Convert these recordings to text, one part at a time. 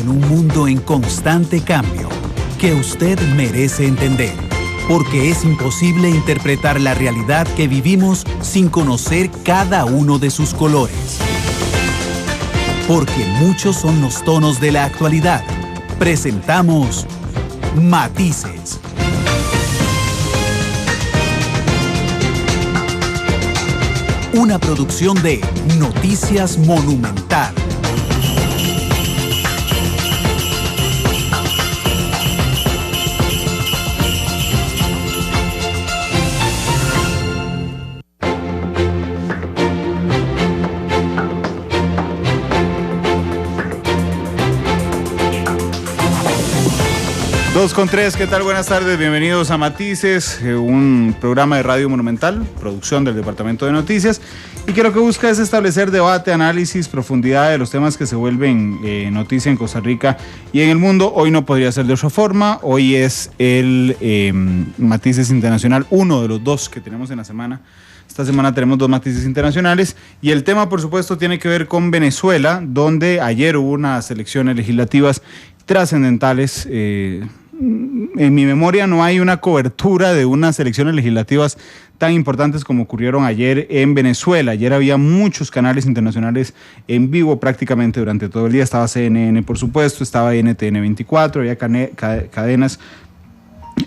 en un mundo en constante cambio que usted merece entender, porque es imposible interpretar la realidad que vivimos sin conocer cada uno de sus colores. Porque muchos son los tonos de la actualidad. Presentamos Matices. Una producción de Noticias Monumental. Dos con tres, ¿qué tal? Buenas tardes, bienvenidos a Matices, un programa de Radio Monumental, producción del Departamento de Noticias, y que lo que busca es establecer debate, análisis, profundidad de los temas que se vuelven noticia en Costa Rica y en el mundo. Hoy no podría ser de otra forma, hoy es el Matices Internacional, uno de los dos que tenemos en la semana. Esta semana tenemos dos matices internacionales y el tema, por supuesto, tiene que ver con Venezuela, donde ayer hubo unas elecciones legislativas trascendentales. En mi memoria no hay una cobertura de unas elecciones legislativas tan importantes como ocurrieron ayer en Venezuela. Ayer había muchos canales internacionales en vivo prácticamente durante todo el día. Estaba CNN, por supuesto, estaba NTN 24, había cadenas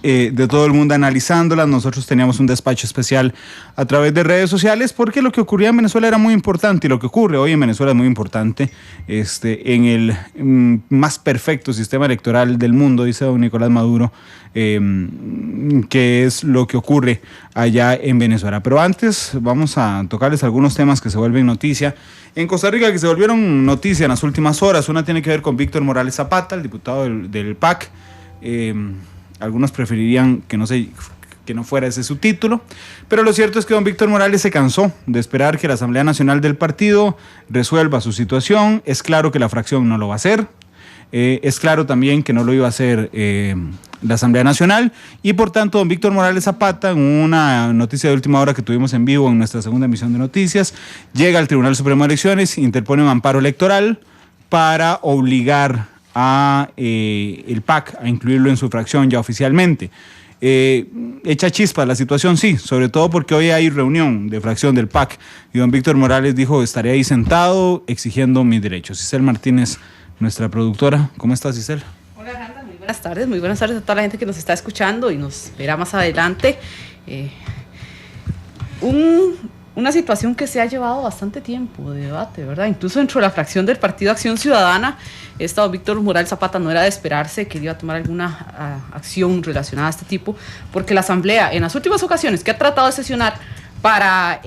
de todo el mundo analizándolas. Nosotros teníamos un despacho especial a través de redes sociales porque lo que ocurría en Venezuela era muy importante y lo que ocurre hoy en Venezuela es muy importante. En el más perfecto sistema electoral del mundo, dice don Nicolás Maduro, que es lo que ocurre allá en Venezuela. Pero antes vamos a tocarles algunos temas que se vuelven noticia en Costa Rica, que se volvieron noticia en las últimas horas. Una tiene que ver con Víctor Morales Zapata, el diputado del PAC. Algunos preferirían que no fuera ese su título, pero lo cierto es que don Víctor Morales se cansó de esperar que la Asamblea Nacional del partido resuelva su situación. Es claro que la fracción no lo va a hacer, es claro también que no lo iba a hacer la Asamblea Nacional, y por tanto don Víctor Morales Zapata, en una noticia de última hora que tuvimos en vivo en nuestra segunda emisión de noticias, llega al Tribunal Supremo de Elecciones, interpone un amparo electoral para obligar a el PAC a incluirlo en su fracción ya oficialmente. Echa chispa la situación, sí, sobre todo porque hoy hay reunión de fracción del PAC y don Víctor Morales dijo: estaré ahí sentado exigiendo mis derechos. Cisel Martínez, nuestra productora. ¿Cómo estás, Cisel? Hola, Randa, muy buenas tardes a toda la gente que nos está escuchando y nos verá más adelante. Una situación que se ha llevado bastante tiempo de debate, ¿verdad? Incluso dentro de la fracción del Partido Acción Ciudadana, Víctor Morales Zapata no era de esperarse que iba a tomar alguna acción relacionada a este tipo, porque la Asamblea, en las últimas ocasiones que ha tratado de sesionar para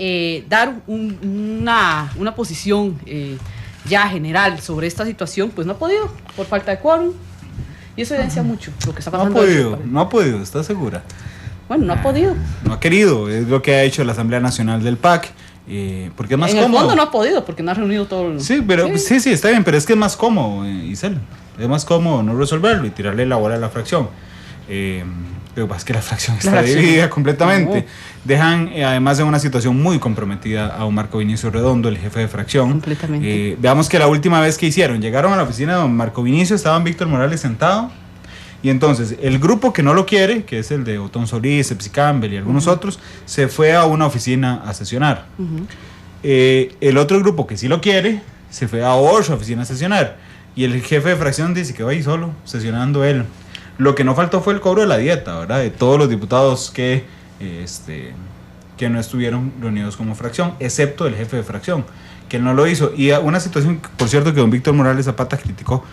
dar una posición ya general sobre esta situación, pues no ha podido, por falta de quórum, y eso evidencia mucho lo que está pasando. No ha podido, ¿estás segura? Bueno, no ha podido. No ha querido, es lo que ha hecho la Asamblea Nacional del PAC, porque es más cómodo. En el fondo no ha podido, porque no ha reunido todo el... Sí, pero sí, está bien, pero es que es más cómodo, Isel. Es más cómodo no resolverlo y tirarle la bola a la fracción. Lo que pasa es que la fracción está dividida completamente. No. Dejan, además, en una situación muy comprometida a don Marco Vinicio Redondo, el jefe de fracción. Completamente. Veamos que la última vez que llegaron a la oficina de don Marco Vinicio, estaba Víctor Morales sentado. Y entonces el grupo que no lo quiere, que es el de Otón Solís, Epsi Campbell y algunos otros, se fue a una oficina a sesionar. El otro grupo que sí lo quiere, se fue a otra oficina a sesionar. Y el jefe de fracción dice que va ahí solo, sesionando él. Lo que no faltó fue el cobro de la dieta, ¿verdad? De todos los diputados que no estuvieron reunidos como fracción, excepto el jefe de fracción, que él no lo hizo. Y una situación, por cierto, que don Víctor Morales Zapata criticó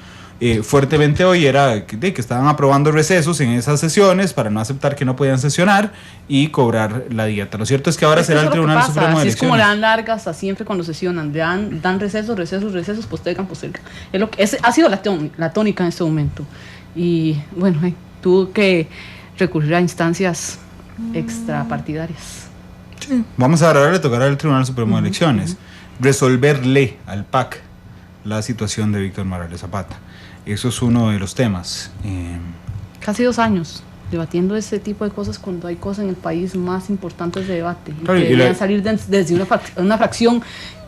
fuertemente hoy era que estaban aprobando recesos en esas sesiones para no aceptar que no podían sesionar y cobrar la dieta. Lo cierto es que ahora será el Tribunal Supremo de Elecciones. Es como le dan largas a siempre cuando sesionan, le dan recesos, postergan. Ha sido la tónica en este momento. Y bueno, tuvo que recurrir a instancias extrapartidarias. Sí. Vamos a ahora le tocará al Tribunal Supremo de Elecciones resolverle al PAC la situación de Víctor Morales Zapata. Eso es uno de los temas. Casi 2 años debatiendo ese tipo de cosas cuando hay cosas en el país más importantes de debate, claro, y que deberían salir desde una fracción.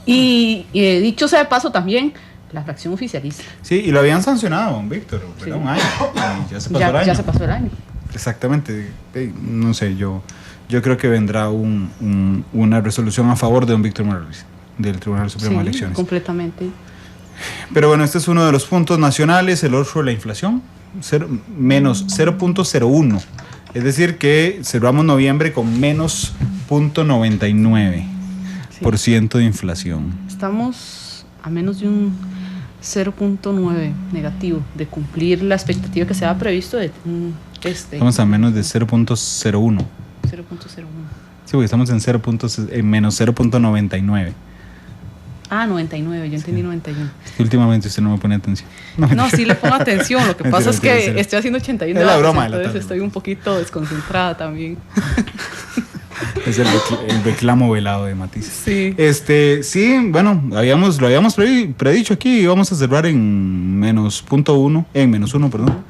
Y dicho sea de paso también, la fracción oficialista. Sí, y lo habían sancionado, don Víctor, Sí. un año. Y ya se pasó el año. Ya se pasó el año. Exactamente. No sé, yo creo que vendrá una resolución a favor de don Víctor Morales, del Tribunal Supremo de Elecciones. Completamente. Pero bueno, este es uno de los puntos nacionales, el otro, la inflación, menos 0.01. Es decir, que cerramos noviembre con menos 0.99% de inflación. Estamos a menos de un 0.9 negativo de cumplir la expectativa que se había previsto de Estamos a menos de 0.01. 0.01. Sí, porque estamos en menos 0.99. Ah, 99, yo entendí 91. Es que últimamente usted no me pone atención. No, sí le pongo atención. Lo que pasa es que estoy haciendo 81. Es la broma. Entonces estoy un poquito desconcentrada también. Es el reclamo velado de Matices. Sí. Sí, bueno, lo habíamos predicho aquí, íbamos a cerrar en menos 1, perdón.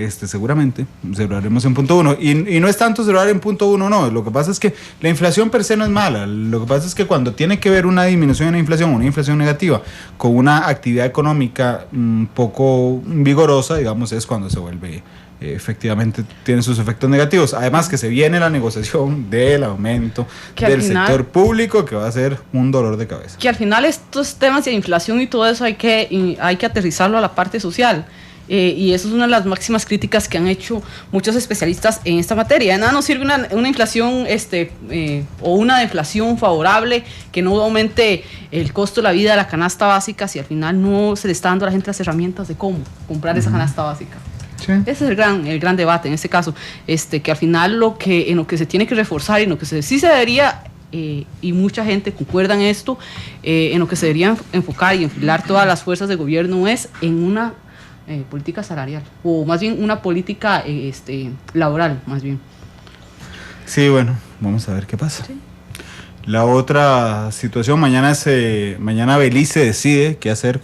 Seguramente cerraremos en 1. Y no es tanto cerrar en 1, no. Lo que pasa es que la inflación per se no es mala. Lo que pasa es que cuando tiene que ver una disminución en la inflación, una inflación negativa, con una actividad económica un poco vigorosa, digamos, es cuando se vuelve efectivamente tiene sus efectos negativos. Además que se viene la negociación del aumento del sector público, que va a ser un dolor de cabeza. Que al final estos temas de inflación y todo eso hay que aterrizarlo a la parte social. Y eso es una de las máximas críticas que han hecho muchos especialistas en esta materia. De nada nos sirve una inflación o una deflación favorable que no aumente el costo de la vida de la canasta básica si al final no se le está dando a la gente las herramientas de cómo comprar esa canasta básica. Sí. Ese es el gran debate en este caso, que al final en lo que se tiene que reforzar y en lo que sí se debería, y mucha gente concuerda en esto, en lo que se debería enfocar y enfilar todas las fuerzas de gobierno es en una política salarial, o más bien una política laboral, más bien. Sí, bueno, vamos a ver qué pasa. Sí. La otra situación, mañana Belice decide qué hacer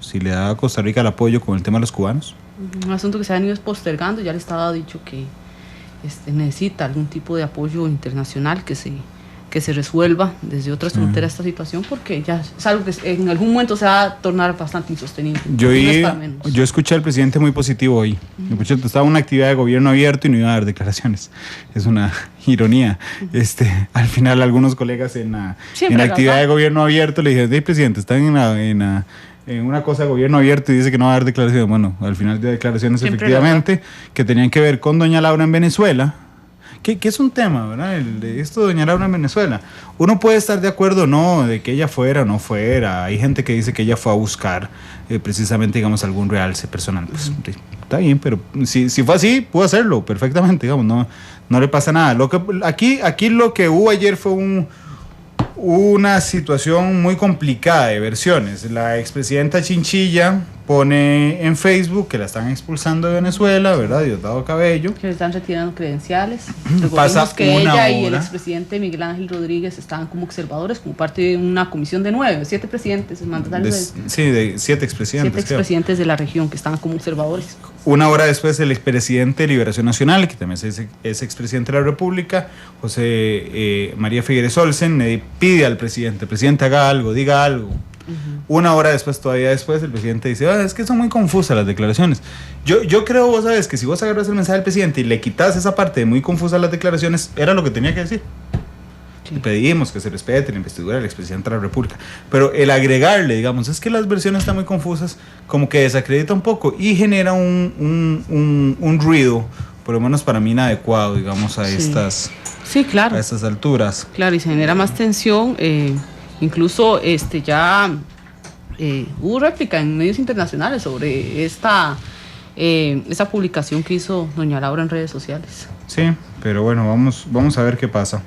si le da a Costa Rica el apoyo con el tema de los cubanos. Un asunto que se ha venido postergando, ya le estaba dicho que necesita algún tipo de apoyo internacional que se resuelva desde otras fronteras esta situación, porque ya es algo que en algún momento se va a tornar bastante insostenible. Yo escuché al presidente muy positivo hoy. Estaba en una actividad de gobierno abierto y no iba a dar declaraciones. Es una ironía. Al final algunos colegas en la actividad de gobierno abierto le dijeron: presidente, están en una cosa de gobierno abierto y dice que no va a dar declaraciones. Bueno, al final dio declaraciones efectivamente que tenían que ver con doña Laura en Venezuela. Que es un tema, ¿verdad? Esto de doña Laura en Venezuela. Uno puede estar de acuerdo o no de que ella fuera o no fuera. Hay gente que dice que ella fue a buscar precisamente, digamos, algún realce personal. Pues está bien, pero si fue así, pudo hacerlo perfectamente, digamos, no le pasa nada. Aquí lo que hubo ayer fue una situación muy complicada de versiones. La expresidenta Chinchilla pone en Facebook que la están expulsando de Venezuela, ¿verdad? Diosdado Cabello. Que le están retirando credenciales. Pasa que ella hora. Y el expresidente Miguel Ángel Rodríguez estaban como observadores, como parte de una comisión de 7 presidentes, mandatarios de 7 expresidentes. 7 expresidentes de la región que estaban como observadores. Una hora después, el expresidente de Liberación Nacional, que también es expresidente de la República, José María Figueres Olsen, le pide al presidente, haga algo, diga algo. Una hora después, todavía después, el presidente dice: es que son muy confusas las declaraciones. Yo creo, vos sabes, que si vos agarras el mensaje del presidente y le quitas esa parte de muy confusas las declaraciones, era lo que tenía que decir. Sí. Y pedimos que se respete la investidura del expresidente de la República. Pero el agregarle, digamos, es que las versiones están muy confusas, como que desacredita un poco y genera un ruido, por lo menos para mí, inadecuado, digamos, a estas alturas. Claro, y se genera más tensión. Incluso ya hubo réplica en medios internacionales sobre esta publicación que hizo doña Laura en redes sociales. Sí, pero bueno, vamos a ver qué pasa.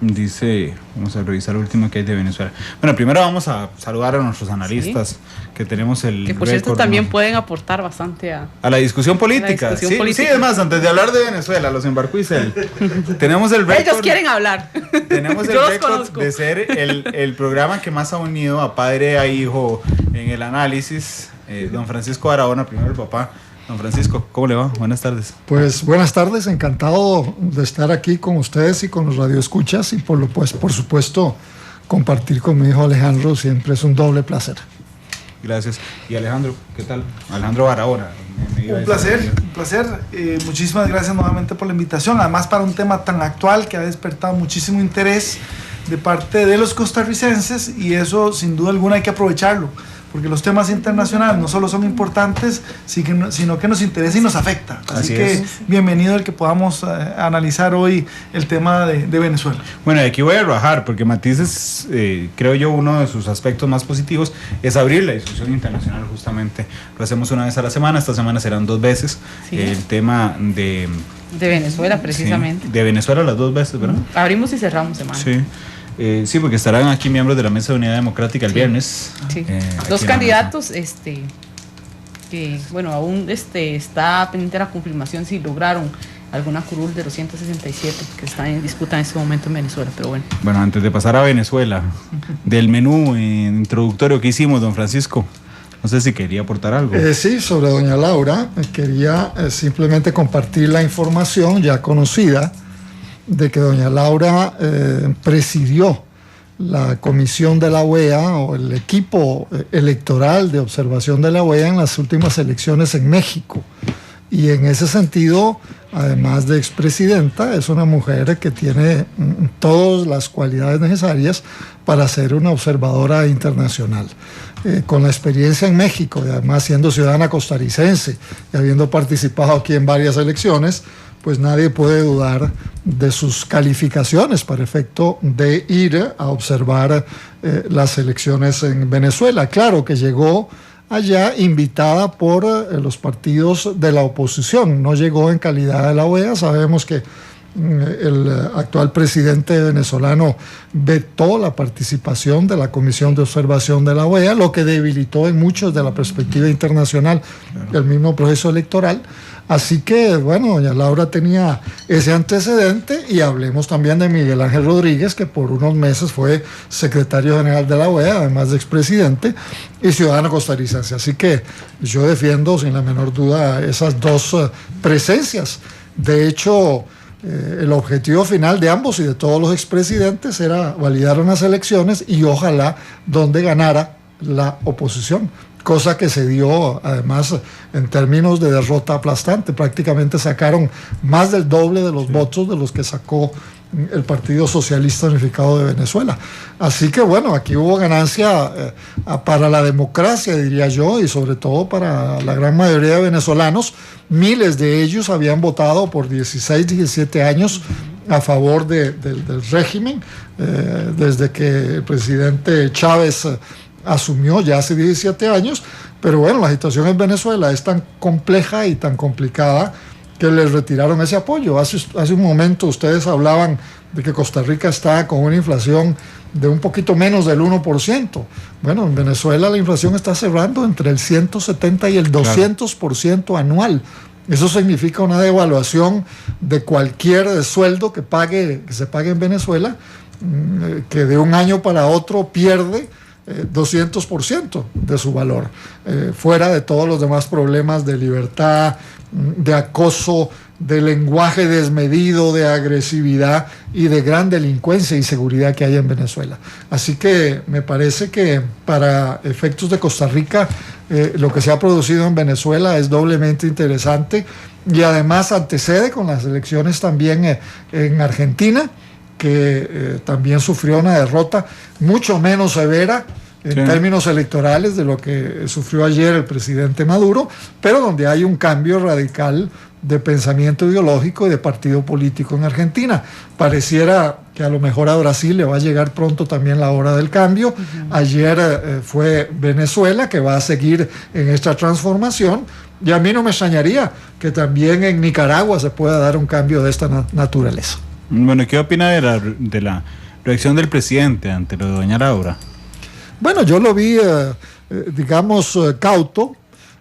Vamos a revisar lo último que hay de Venezuela. Bueno, primero vamos a saludar a nuestros analistas, que tenemos que por cierto también pueden aportar bastante a la discusión política. Sí, es más, antes de hablar de Venezuela, los embarcó Isel. Tenemos el récord. Ellos quieren hablar. Tenemos el récord de ser el programa que más ha unido a padre a hijo en el análisis. Don Francisco Barahona, primero el papá. Don Francisco, ¿cómo le va? Buenas tardes. Pues buenas tardes, encantado de estar aquí con ustedes y con los radioescuchas y por supuesto compartir con mi hijo Alejandro siempre es un doble placer. Gracias. Y Alejandro, ¿qué tal? Alejandro Barahona. Un placer. Muchísimas gracias nuevamente por la invitación. Además, para un tema tan actual que ha despertado muchísimo interés de parte de los costarricenses, y eso sin duda alguna hay que aprovecharlo, porque los temas internacionales no solo son importantes, sino que nos interesa y nos afecta. Así que bienvenido el que podamos analizar hoy el tema de Venezuela. Bueno, aquí voy a rajar, porque Matices, creo yo, uno de sus aspectos más positivos es abrir la discusión internacional justamente. Lo hacemos una vez a la semana, esta semana serán 2 veces. Sí. El tema de Venezuela, precisamente. Sí, de Venezuela las 2 veces, ¿verdad? Abrimos y cerramos semana. Sí. Sí, porque estarán aquí miembros de la Mesa de Unidad Democrática el viernes. Sí. 2 candidatos, que bueno, aún está pendiente la confirmación si lograron alguna curul de los 167 que están en disputa en este momento en Venezuela, pero bueno. Bueno, antes de pasar a Venezuela, del menú introductorio que hicimos, don Francisco, no sé si quería aportar algo. Sí, sobre doña Laura, quería simplemente compartir la información ya conocida de que doña Laura presidió la comisión de la OEA o el equipo electoral de observación de la OEA en las últimas elecciones en México. Y en ese sentido, además de expresidenta, es una mujer que tiene todas las cualidades necesarias para ser una observadora internacional. Con la experiencia en México y además siendo ciudadana costarricense y habiendo participado aquí en varias elecciones, pues nadie puede dudar de sus calificaciones para efecto de ir a observar las elecciones en Venezuela. Claro que llegó allá invitada por los partidos de la oposición, no llegó en calidad de la OEA. Sabemos que el actual presidente venezolano vetó la participación de la Comisión de Observación de la OEA, lo que debilitó en mucho desde la perspectiva internacional el mismo proceso electoral. Así que, bueno, doña Laura tenía ese antecedente, y hablemos también de Miguel Ángel Rodríguez, que por unos meses fue secretario general de la OEA, además de expresidente, y ciudadano costarricense. Así que yo defiendo sin la menor duda esas 2 presencias. De hecho, el objetivo final de ambos y de todos los expresidentes era validar unas elecciones y ojalá donde ganara la oposición, cosa que se dio además en términos de derrota aplastante. Prácticamente sacaron más del doble de los votos de los que sacó el Partido Socialista Unificado de Venezuela. Así que bueno, aquí hubo ganancia para la democracia, diría yo, y sobre todo para la gran mayoría de venezolanos. Miles de ellos habían votado por 16, 17 años a favor del régimen, desde que el presidente Chávez asumió ya hace 17 años, pero bueno, la situación en Venezuela es tan compleja y tan complicada que les retiraron ese apoyo. Hace un momento ustedes hablaban de que Costa Rica está con una inflación de un poquito menos del 1%. Bueno, en Venezuela la inflación está cerrando entre el 170 y el 200% anual. Eso significa una devaluación de cualquier sueldo que se pague en Venezuela, que de un año para otro pierde 200% de su valor, fuera de todos los demás problemas de libertad, de acoso, de lenguaje desmedido, de agresividad y de gran delincuencia y seguridad que hay en Venezuela. Así que me parece que para efectos de Costa Rica, lo que se ha producido en Venezuela es doblemente interesante, y además antecede con las elecciones también en Argentina, que también sufrió una derrota mucho menos severa en términos electorales de lo que sufrió ayer el presidente Maduro, pero donde hay un cambio radical de pensamiento ideológico y de partido político en Argentina. Pareciera que a lo mejor a Brasil le va a llegar pronto también la hora del cambio. Ayer fue Venezuela, que va a seguir en esta transformación, y a mí no me extrañaría que también en Nicaragua se pueda dar un cambio de esta naturaleza. Bueno, ¿qué opina de la reacción del presidente ante lo de doña Laura? Bueno, yo lo vi, digamos, cauto.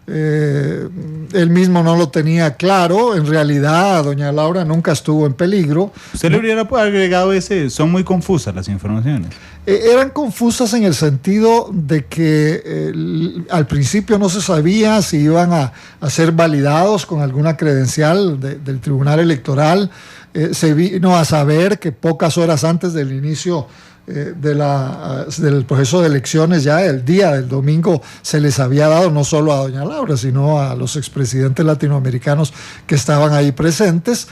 Él mismo no lo tenía claro. En realidad, doña Laura nunca estuvo en peligro. ¿Usted le hubiera agregado son muy confusas las informaciones? Eran confusas en el sentido de que al principio no se sabía si iban a ser validados con alguna credencial del Tribunal Electoral. Se vino a saber que pocas horas antes del inicio del proceso de elecciones, ya el día del domingo se les había dado no solo a doña Laura, sino a los expresidentes latinoamericanos que estaban ahí presentes.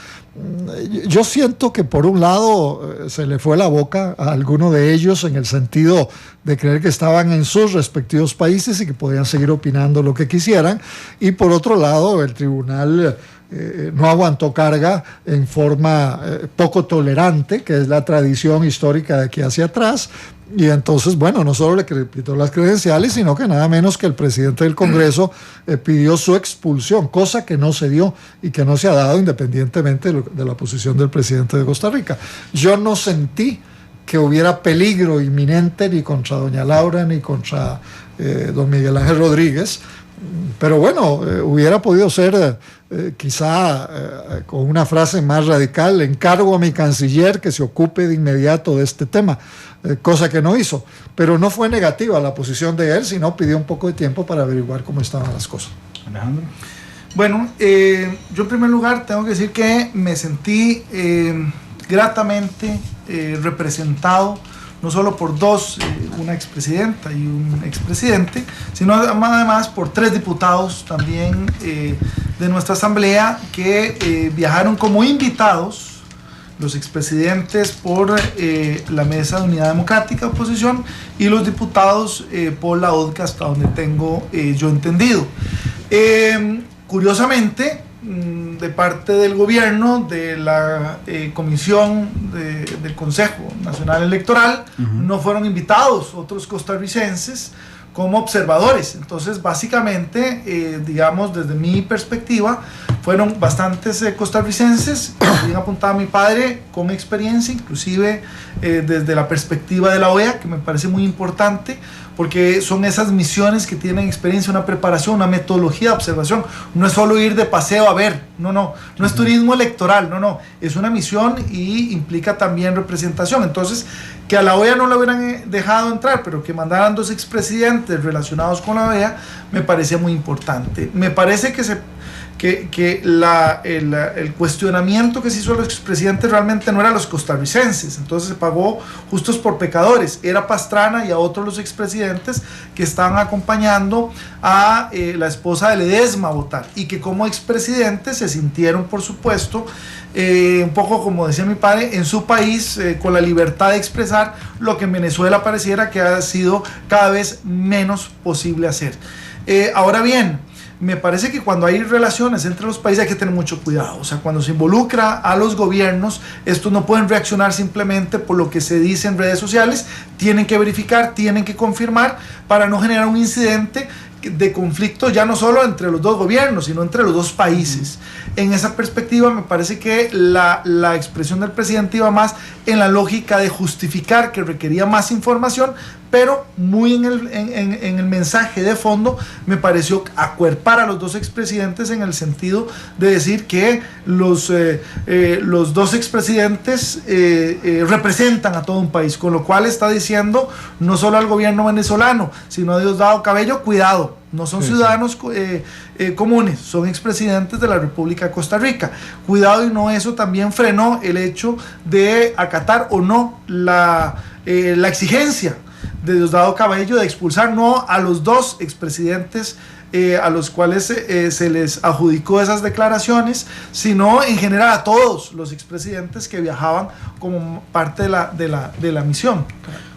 Yo siento que por un lado se le fue la boca a alguno de ellos en el sentido de creer que estaban en sus respectivos países y que podían seguir opinando lo que quisieran, y por otro lado el tribunal no aguantó carga en forma poco tolerante, que es la tradición histórica de aquí hacia atrás, y entonces, bueno, no solo le quitó las credenciales, sino que nada menos que el presidente del Congreso pidió su expulsión, cosa que no se dio y que no se ha dado independientemente de la posición del presidente de Costa Rica. Yo no sentí que hubiera peligro inminente ni contra doña Laura ni contra don Miguel Ángel Rodríguez, pero bueno, hubiera podido ser quizá con una frase más radical: encargo a mi canciller que se ocupe de inmediato de este tema, cosa que no hizo, pero no fue negativa la posición de él, sino pidió un poco de tiempo para averiguar cómo estaban las cosas. Alejandro. Bueno, yo en primer lugar tengo que decir que me sentí gratamente representado, no solo por dos, una expresidenta y un expresidente, sino además por 3 diputados también de nuestra asamblea que viajaron como invitados, los expresidentes por la Mesa de Unidad Democrática, oposición, y los diputados por la ODCA, hasta donde tengo yo entendido. Curiosamente, de parte del gobierno, de la comisión del Consejo Nacional Electoral, no fueron invitados otros costarricenses como observadores. Entonces, básicamente, digamos, desde mi perspectiva, fueron bastantes costarricenses, bien apuntaba mi padre, con experiencia, inclusive desde la perspectiva de la OEA, que me parece muy importante, porque son esas misiones que tienen experiencia, una preparación, una metodología de observación. No es solo ir de paseo a ver, no es turismo electoral, es una misión y implica también representación. Entonces, que a la OEA no la hubieran dejado entrar, pero que mandaran 2 expresidentes relacionados con la OEA, me parecía muy importante. Me parece que el cuestionamiento que se hizo a los expresidentes realmente no era a los costarricenses, entonces se pagó justos por pecadores, era Pastrana y a otros los expresidentes que estaban acompañando a la esposa de Ledesma a votar, y que como expresidentes se sintieron, por supuesto, un poco como decía mi padre, en su país, con la libertad de expresar lo que en Venezuela pareciera que ha sido cada vez menos posible hacer. Ahora bien, me parece que cuando hay relaciones entre los países hay que tener mucho cuidado. O sea, cuando se involucra a los gobiernos, estos no pueden reaccionar simplemente por lo que se dice en redes sociales, tienen que verificar, tienen que confirmar para no generar un incidente de conflicto ya no solo entre los 2 gobiernos, sino entre los 2 países. En esa perspectiva me parece que la expresión del presidente iba más en la lógica de justificar que requería más información, pero muy en el mensaje de fondo me pareció acuerpar a los 2 expresidentes en el sentido de decir que los 2 expresidentes representan a todo un país, con lo cual está diciendo no solo al gobierno venezolano, sino a Diosdado Cabello: cuidado, no son ciudadanos comunes, son expresidentes de la República de Costa Rica, cuidado. Y no, eso también frenó el hecho de acatar o no la exigencia de Diosdado Cabello de expulsar no a los 2 expresidentes a los cuales se les adjudicó esas declaraciones, sino en general a todos los expresidentes que viajaban como parte de la misión.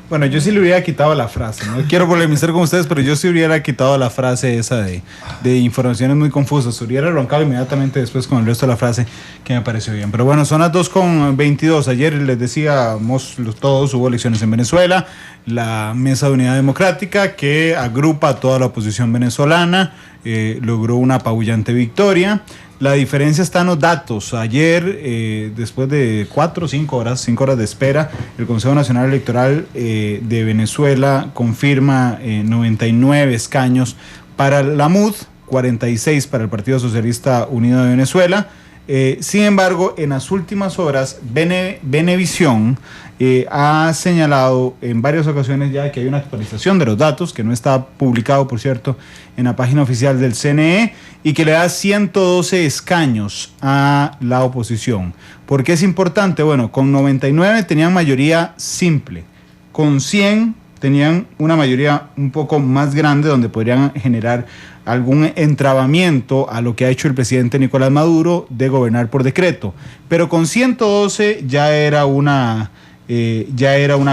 Bueno, yo sí le hubiera quitado la frase, no quiero polemizar con ustedes, pero yo sí hubiera quitado la frase esa de informaciones muy confusas. Hubiera arrancado inmediatamente después con el resto de la frase, que me pareció bien. Pero bueno, son las 2:22. Ayer les decíamos todos, hubo elecciones en Venezuela, la Mesa de Unidad Democrática, que agrupa a toda la oposición venezolana, logró una apabullante victoria. La diferencia está en los datos. Ayer, después de 4 o 5 horas de espera, el Consejo Nacional Electoral de Venezuela confirma 99 escaños para la MUD, 46 para el Partido Socialista Unido de Venezuela. Sin embargo, en las últimas horas, Venevisión ha señalado en varias ocasiones ya que hay una actualización de los datos, que no está publicado, por cierto, en la página oficial del CNE, y que le da 112 escaños a la oposición. ¿Por qué es importante? Bueno, con 99 tenían mayoría simple. con 100 tenían una mayoría un poco más grande donde podrían generar algún entrabamiento a lo que ha hecho el presidente Nicolás Maduro de gobernar por decreto. Pero con 112 ya era una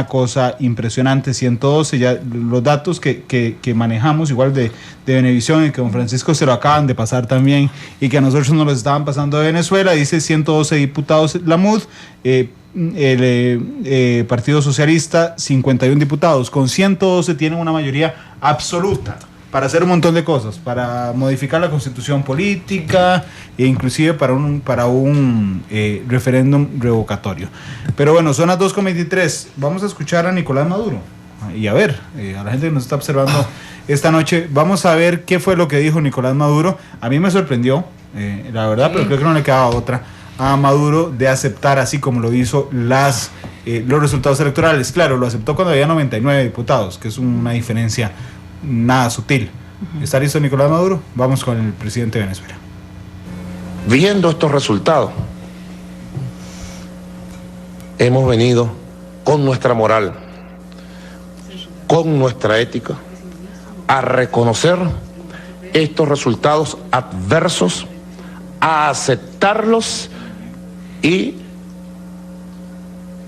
cosa impresionante. 112, ya los datos que manejamos, igual de Venevisión, y que don Francisco se lo acaban de pasar también, y que a nosotros nos los estaban pasando de Venezuela, dice 112 diputados la MUD, el Partido Socialista 51 diputados. Con 112 tienen una mayoría absoluta para hacer un montón de cosas, para modificar la constitución política e inclusive para un referéndum revocatorio. Pero bueno, son las 2:23. Vamos a escuchar a Nicolás Maduro y a ver, a la gente que nos está observando esta noche, vamos a ver qué fue lo que dijo Nicolás Maduro. A mí me sorprendió, la verdad, pero creo que no le quedaba otra a Maduro de aceptar, así como lo hizo, los resultados electorales. Claro, lo aceptó cuando había 99 diputados, que es una diferencia nada sutil. ¿Está listo Nicolás Maduro? Vamos con el presidente de Venezuela. Viendo estos resultados, hemos venido con nuestra moral, con nuestra ética, a reconocer estos resultados adversos, a aceptarlos y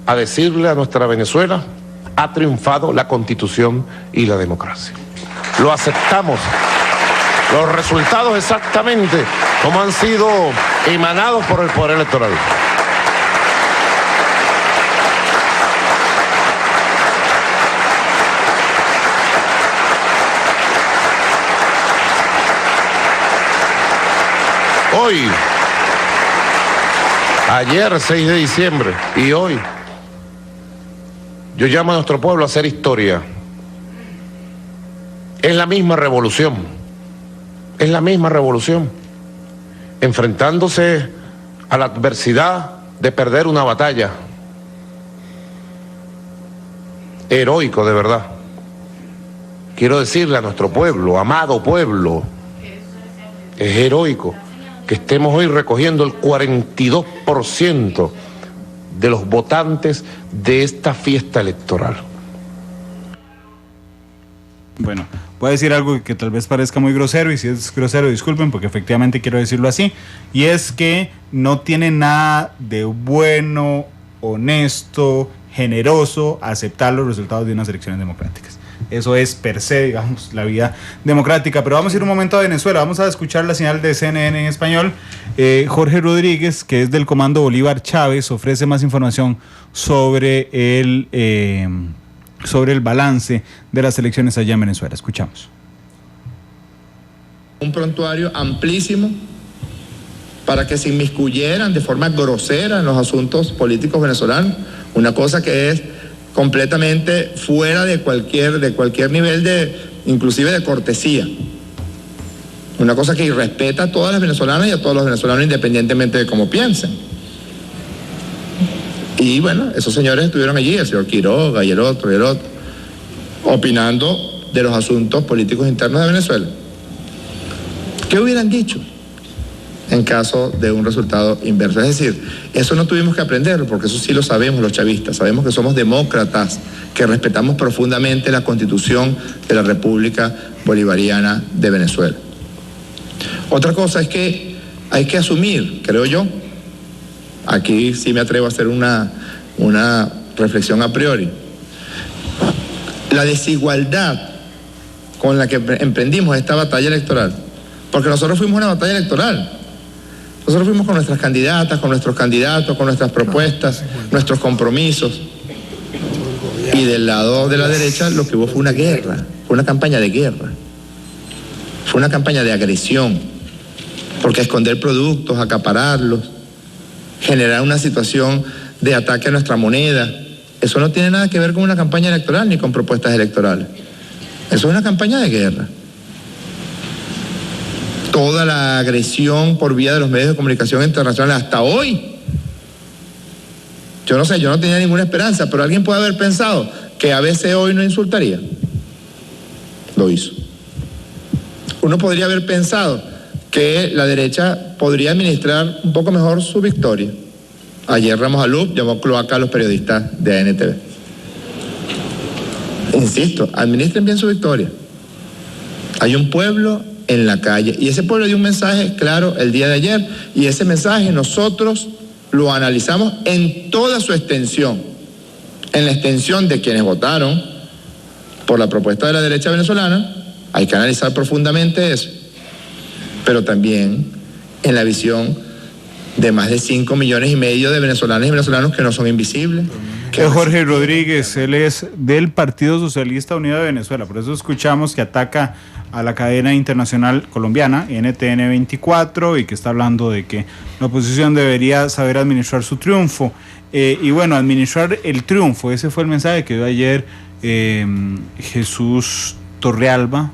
a decirle a nuestra Venezuela: ha triunfado la Constitución y la democracia. Lo aceptamos. Los resultados exactamente como han sido emanados por el Poder Electoral. Hoy, ayer 6 de diciembre y hoy, yo llamo a nuestro pueblo a hacer historia. Es la misma revolución, enfrentándose a la adversidad de perder una batalla. Heroico, de verdad. Quiero decirle a nuestro pueblo, amado pueblo, es heroico que estemos hoy recogiendo el 42% de los votantes de esta fiesta electoral. Bueno, voy a decir algo que tal vez parezca muy grosero, y si es grosero disculpen, porque efectivamente quiero decirlo así, y es que no tiene nada de bueno, honesto, generoso aceptar los resultados de unas elecciones democráticas. Eso es per se, digamos, la vida democrática. Pero vamos a ir un momento a Venezuela, vamos a escuchar la señal de CNN en español. Jorge Rodríguez, que es del Comando Bolívar Chávez, ofrece más información sobre el balance de las elecciones allá en Venezuela. Escuchamos. Un prontuario amplísimo para que se inmiscuyeran de forma grosera en los asuntos políticos venezolanos, una cosa que es completamente fuera de cualquier nivel inclusive de cortesía. Una cosa que irrespeta a todas las venezolanas y a todos los venezolanos independientemente de cómo piensen. Y bueno, esos señores estuvieron allí, el señor Quiroga y el otro, opinando de los asuntos políticos internos de Venezuela. ¿Qué hubieran dicho en caso de un resultado inverso? Es decir, eso no tuvimos que aprenderlo, porque eso sí lo sabemos los chavistas. Sabemos que somos demócratas, que respetamos profundamente la Constitución de la República Bolivariana de Venezuela. Otra cosa es que hay que asumir, creo yo, aquí sí me atrevo a hacer una reflexión a priori, la desigualdad con la que emprendimos esta batalla electoral, porque nosotros fuimos una batalla electoral. Nosotros fuimos con nuestras candidatas, con nuestros candidatos, con nuestras propuestas, nuestros compromisos. Y del lado de la derecha lo que hubo fue una guerra, fue una campaña de guerra. Fue una campaña de agresión, porque esconder productos, acapararlos, generar una situación de ataque a nuestra moneda, eso no tiene nada que ver con una campaña electoral ni con propuestas electorales. Eso es una campaña de guerra. Toda la agresión por vía de los medios de comunicación internacionales hasta hoy. Yo no sé, yo no tenía ninguna esperanza, pero alguien puede haber pensado que ABC hoy no insultaría. Lo hizo. Uno podría haber pensado que la derecha podría administrar un poco mejor su victoria. Ayer Ramos Alup llamó cloaca a los periodistas de ANTV. Insisto, administren bien su victoria. Hay un pueblo en la calle y ese pueblo dio un mensaje claro el día de ayer y ese mensaje nosotros lo analizamos en toda su extensión, en la extensión de quienes votaron por la propuesta de la derecha venezolana. Hay que analizar profundamente eso, pero también en la visión de más de 5,5 millones de venezolanas y venezolanos que no son invisibles. Jorge Rodríguez, él es del Partido Socialista Unido de Venezuela, por eso escuchamos que ataca a la cadena internacional colombiana, NTN 24, y que está hablando de que la oposición debería saber administrar su triunfo. Y bueno, administrar el triunfo, ese fue el mensaje que dio ayer Jesús Torrealba.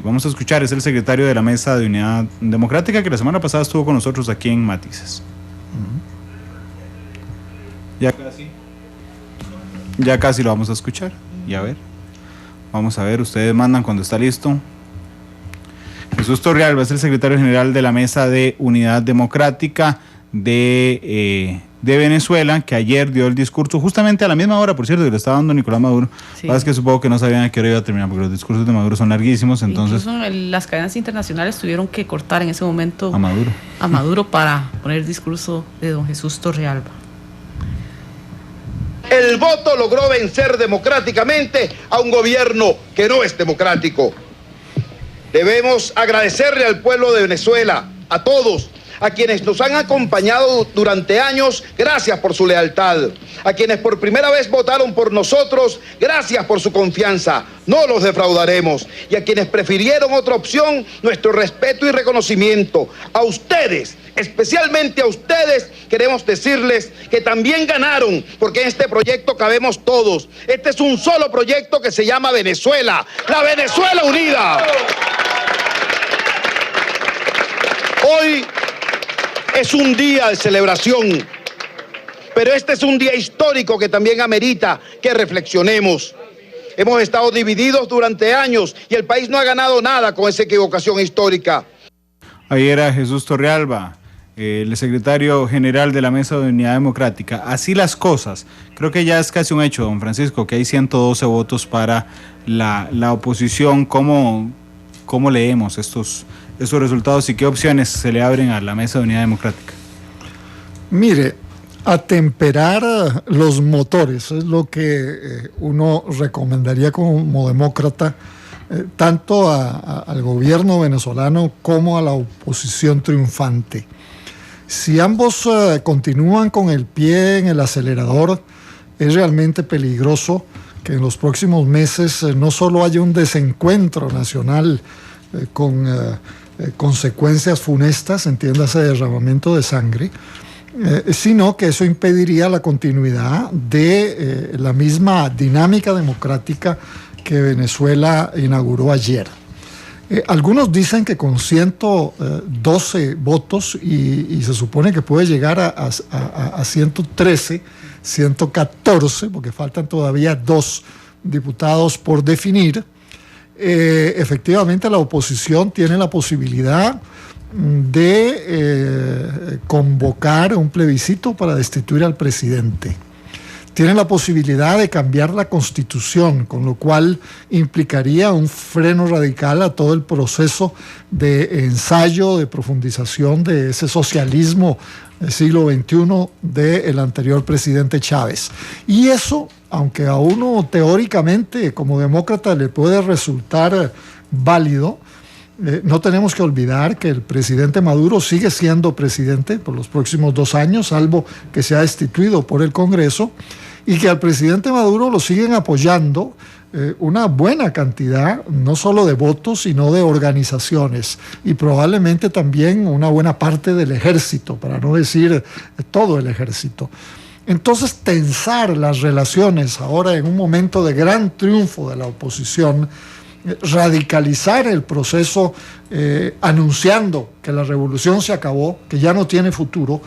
Vamos a escuchar, es el secretario de la Mesa de Unidad Democrática, que la semana pasada estuvo con nosotros aquí en Matices. Ya casi lo vamos a escuchar. Y a ver, vamos a ver, ustedes mandan cuando está listo. Jesús Torrealba es el secretario general de la Mesa de Unidad Democrática de Venezuela, que ayer dio el discurso justamente a la misma hora, por cierto, que le estaba dando Nicolás Maduro. Sí. Es que supongo que no sabían a qué hora iba a terminar, porque los discursos de Maduro son larguísimos, entonces... Incluso las cadenas internacionales tuvieron que cortar en ese momento a Maduro para poner el discurso de don Jesús Torrealba. El voto logró vencer democráticamente a un gobierno que no es democrático. Debemos agradecerle al pueblo de Venezuela, a todos, a quienes nos han acompañado durante años, gracias por su lealtad. A quienes por primera vez votaron por nosotros, gracias por su confianza. No los defraudaremos. Y a quienes prefirieron otra opción, nuestro respeto y reconocimiento. A ustedes, especialmente a ustedes, queremos decirles que también ganaron, porque en este proyecto cabemos todos. Este es un solo proyecto que se llama Venezuela, la Venezuela unida. Hoy es un día de celebración, pero este es un día histórico que también amerita que reflexionemos. Hemos estado divididos durante años y el país no ha ganado nada con esa equivocación histórica. Ahí era Jesús Torrealba, el secretario general de la Mesa de Unidad Democrática. Así las cosas, creo que ya es casi un hecho, don Francisco, que hay 112 votos para la oposición. ¿Cómo leemos estos resultados y qué opciones se le abren a la Mesa de Unidad Democrática? Mire, atemperar los motores es lo que uno recomendaría como demócrata, tanto al gobierno venezolano como a la oposición triunfante. Si ambos continúan con el pie en el acelerador, es realmente peligroso que en los próximos meses no solo haya un desencuentro nacional con consecuencias funestas, entiéndase derramamiento de sangre, sino que eso impediría la continuidad de la misma dinámica democrática que Venezuela inauguró ayer. Algunos dicen que con 112 votos y se supone que puede llegar a 113, 114, porque faltan todavía 2 diputados por definir, efectivamente la oposición tiene la posibilidad de convocar un plebiscito para destituir al presidente. Tiene la posibilidad de cambiar la Constitución, con lo cual implicaría un freno radical a todo el proceso de ensayo, de profundización de ese socialismo del siglo XXI del anterior presidente Chávez. Y eso, aunque a uno teóricamente como demócrata le puede resultar válido, no tenemos que olvidar que el presidente Maduro sigue siendo presidente por los próximos 2 años, salvo que sea destituido por el Congreso, y que al presidente Maduro lo siguen apoyando una buena cantidad, no solo de votos, sino de organizaciones, y probablemente también una buena parte del ejército, para no decir todo el ejército. Entonces, tensar las relaciones ahora en un momento de gran triunfo de la oposición, radicalizar el proceso anunciando que la revolución se acabó, que ya no tiene futuro,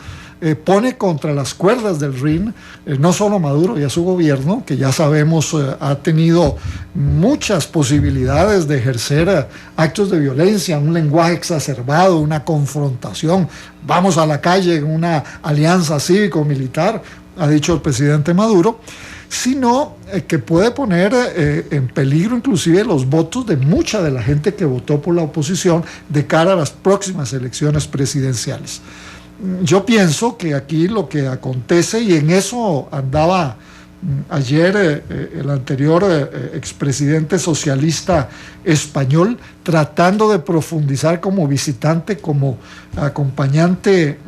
pone contra las cuerdas del ring no solo a Maduro y a su gobierno, que ya sabemos ha tenido muchas posibilidades de ejercer actos de violencia, un lenguaje exacerbado, una confrontación, vamos a la calle en una alianza cívico-militar, ha dicho el presidente Maduro, sino que puede poner en peligro inclusive los votos de mucha de la gente que votó por la oposición de cara a las próximas elecciones presidenciales. Yo pienso que aquí lo que acontece, y en eso andaba ayer el anterior expresidente socialista español, tratando de profundizar como visitante, como acompañante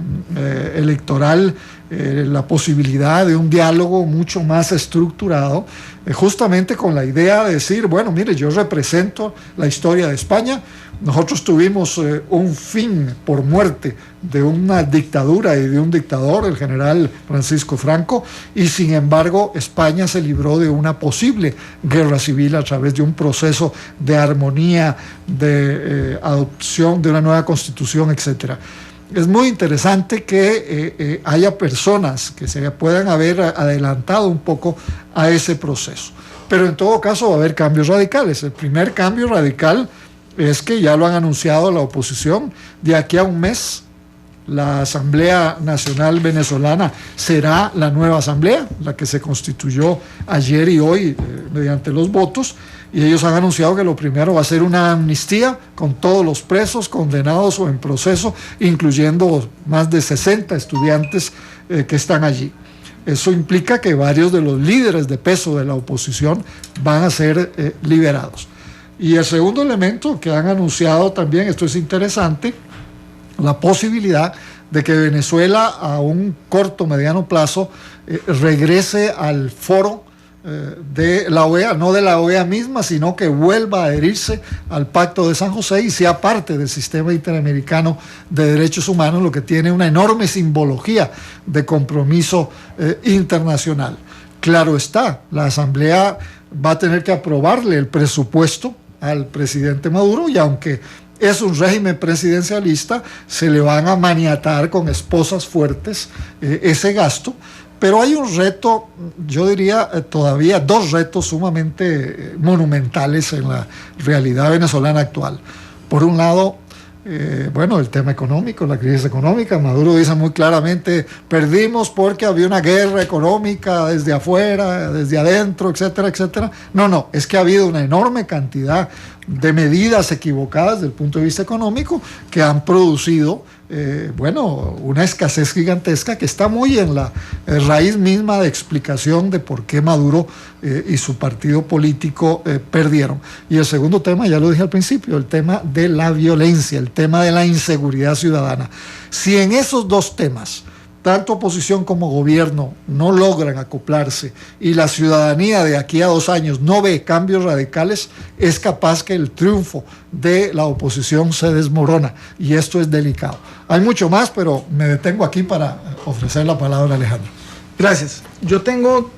electoral, la posibilidad de un diálogo mucho más estructurado, justamente con la idea de decir, bueno, mire, yo represento la historia de España. Nosotros tuvimos un fin por muerte de una dictadura y de un dictador, el general Francisco Franco, y sin embargo España se libró de una posible guerra civil a través de un proceso de armonía, de adopción de una nueva constitución, etc. Es muy interesante que haya personas que se puedan haber adelantado un poco a ese proceso, pero en todo caso va a haber cambios radicales. El primer cambio radical es que ya lo han anunciado la oposición, de aquí a un mes la Asamblea Nacional Venezolana será la nueva asamblea, la que se constituyó ayer y hoy mediante los votos, y ellos han anunciado que lo primero va a ser una amnistía con todos los presos, condenados o en proceso, incluyendo más de 60 estudiantes que están allí. Eso implica que varios de los líderes de peso de la oposición van a ser liberados. Y el segundo elemento que han anunciado también, esto es interesante, la posibilidad de que Venezuela a un corto, mediano plazo regrese al foro de la OEA, no de la OEA misma, sino que vuelva a adherirse al Pacto de San José y sea parte del sistema interamericano de derechos humanos, lo que tiene una enorme simbología de compromiso internacional. Claro está, la Asamblea va a tener que aprobarle el presupuesto al presidente Maduro, y aunque es un régimen presidencialista, se le van a maniatar con esposas fuertes ese gasto. Pero hay un reto, yo diría todavía dos retos sumamente monumentales en la realidad venezolana actual. Por un lado, bueno, el tema económico, la crisis económica. Maduro dice muy claramente, perdimos porque había una guerra económica desde afuera, desde adentro, etcétera, etcétera. No, es que ha habido una enorme cantidad de medidas equivocadas desde el punto de vista económico que han producido una escasez gigantesca que está muy en la raíz misma de explicación de por qué Maduro y su partido político perdieron. Y el segundo tema, ya lo dije al principio, el tema de la violencia, el tema de la inseguridad ciudadana. Si en esos dos temas tanto oposición como gobierno no logran acoplarse y la ciudadanía de aquí a 2 años no ve cambios radicales, es capaz que el triunfo de la oposición se desmorona, y esto es delicado. Hay mucho más, pero me detengo aquí para ofrecer la palabra a Alejandro. Gracias. Yo tengo,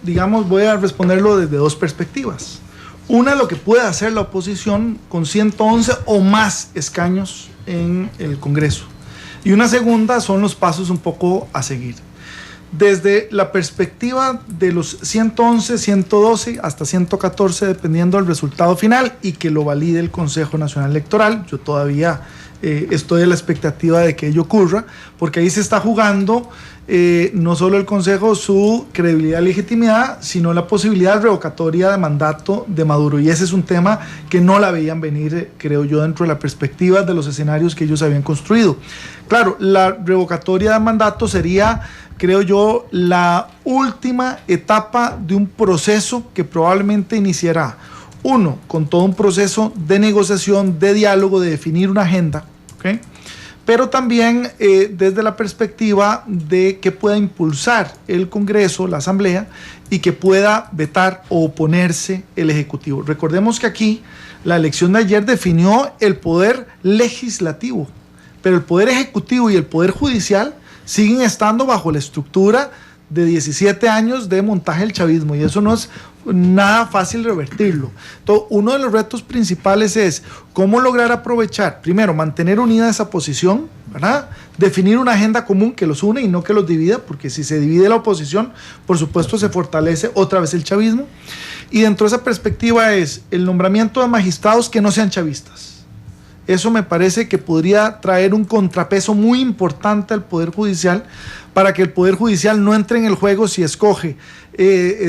voy a responderlo desde dos perspectivas. Una, lo que puede hacer la oposición con 111 o más escaños en el Congreso. Y una segunda son los pasos un poco a seguir. Desde la perspectiva de los 111, 112 hasta 114, dependiendo del resultado final y que lo valide el Consejo Nacional Electoral, yo todavía estoy a la expectativa de que ello ocurra, porque ahí se está jugando no solo el Consejo su credibilidad y legitimidad, sino la posibilidad de revocatoria de mandato de Maduro, y ese es un tema que no la veían venir, creo yo, dentro de la perspectiva de los escenarios que ellos habían construido. Claro, la revocatoria de mandato sería, creo yo, la última etapa de un proceso que probablemente iniciará, uno, con todo un proceso de negociación, de diálogo, de definir una agenda, ¿okay? Pero también desde la perspectiva de que pueda impulsar el Congreso, la Asamblea, y que pueda vetar o oponerse el Ejecutivo. Recordemos que aquí la elección de ayer definió el poder legislativo, pero el poder ejecutivo y el poder judicial siguen estando bajo la estructura de 17 años de montaje del chavismo, y eso no es nada fácil revertirlo. Entonces, uno de los retos principales es cómo lograr aprovechar, primero, mantener unida esa posición, ¿verdad? Definir una agenda común que los une y no que los divida, porque si se divide la oposición, por supuesto se fortalece otra vez el chavismo. Y dentro de esa perspectiva es el nombramiento de magistrados que no sean chavistas, Eso me parece que podría traer un contrapeso muy importante al Poder Judicial, para que el Poder Judicial no entre en el juego si escoge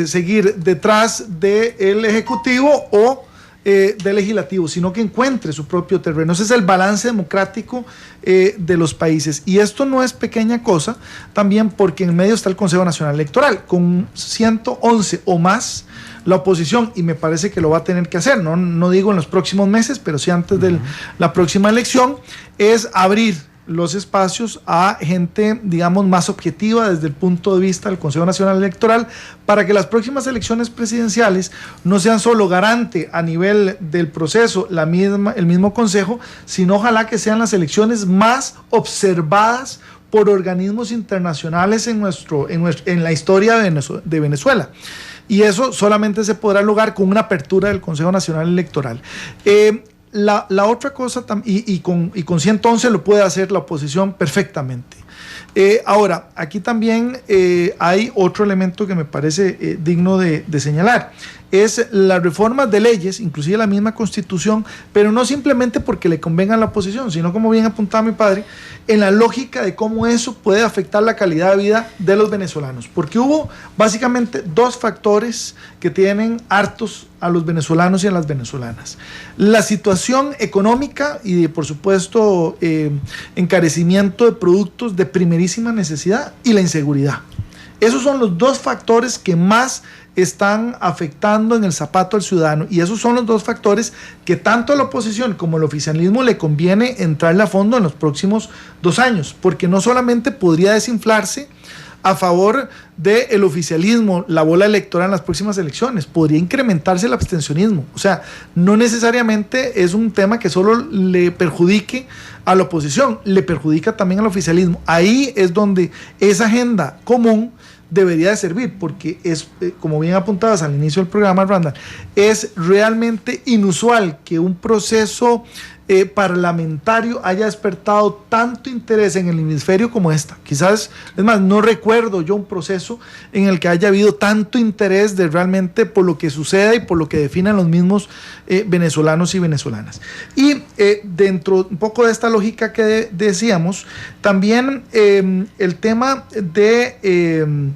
seguir detrás del Ejecutivo o del Legislativo, sino que encuentre su propio terreno. Ese es el balance democrático de los países. Y esto no es pequeña cosa, también porque en medio está el Consejo Nacional Electoral, con 111 o más. La oposición, y me parece que lo va a tener que hacer, no digo en los próximos meses, pero sí antes de la próxima elección, es abrir los espacios a gente, digamos, más objetiva desde el punto de vista del Consejo Nacional Electoral, para que las próximas elecciones presidenciales no sean solo garante a nivel del proceso el mismo Consejo, sino ojalá que sean las elecciones más observadas por organismos internacionales en la historia de Venezuela. Y eso solamente se podrá lograr con una apertura del Consejo Nacional Electoral. La otra cosa, y con 111 lo puede hacer la oposición perfectamente. Ahora, aquí también hay otro elemento que me parece digno de señalar. Es las reformas de leyes, inclusive la misma Constitución, pero no simplemente porque le convenga a la oposición, sino, como bien apuntaba mi padre, en la lógica de cómo eso puede afectar la calidad de vida de los venezolanos. Porque hubo básicamente dos factores que tienen hartos a los venezolanos y a las venezolanas: la situación económica y, por supuesto, encarecimiento de productos de primerísima necesidad, y la inseguridad. Esos son los dos factores que más están afectando en el zapato al ciudadano, y esos son los dos factores que tanto a la oposición como al oficialismo le conviene entrarle a fondo en los próximos 2 años, porque no solamente podría desinflarse a favor del oficialismo la bola electoral en las próximas elecciones, podría incrementarse el abstencionismo. O sea, no necesariamente es un tema que solo le perjudique a la oposición, le perjudica también al oficialismo. Ahí es donde esa agenda común debería de servir, porque es, como bien apuntabas al inicio del programa, Randall, es realmente inusual que un proceso parlamentario haya despertado tanto interés en el hemisferio como esta. Quizás, es más, no recuerdo yo un proceso en el que haya habido tanto interés de realmente por lo que suceda y por lo que definen los mismos venezolanos y venezolanas. Y dentro un poco de esta lógica que decíamos, también el tema de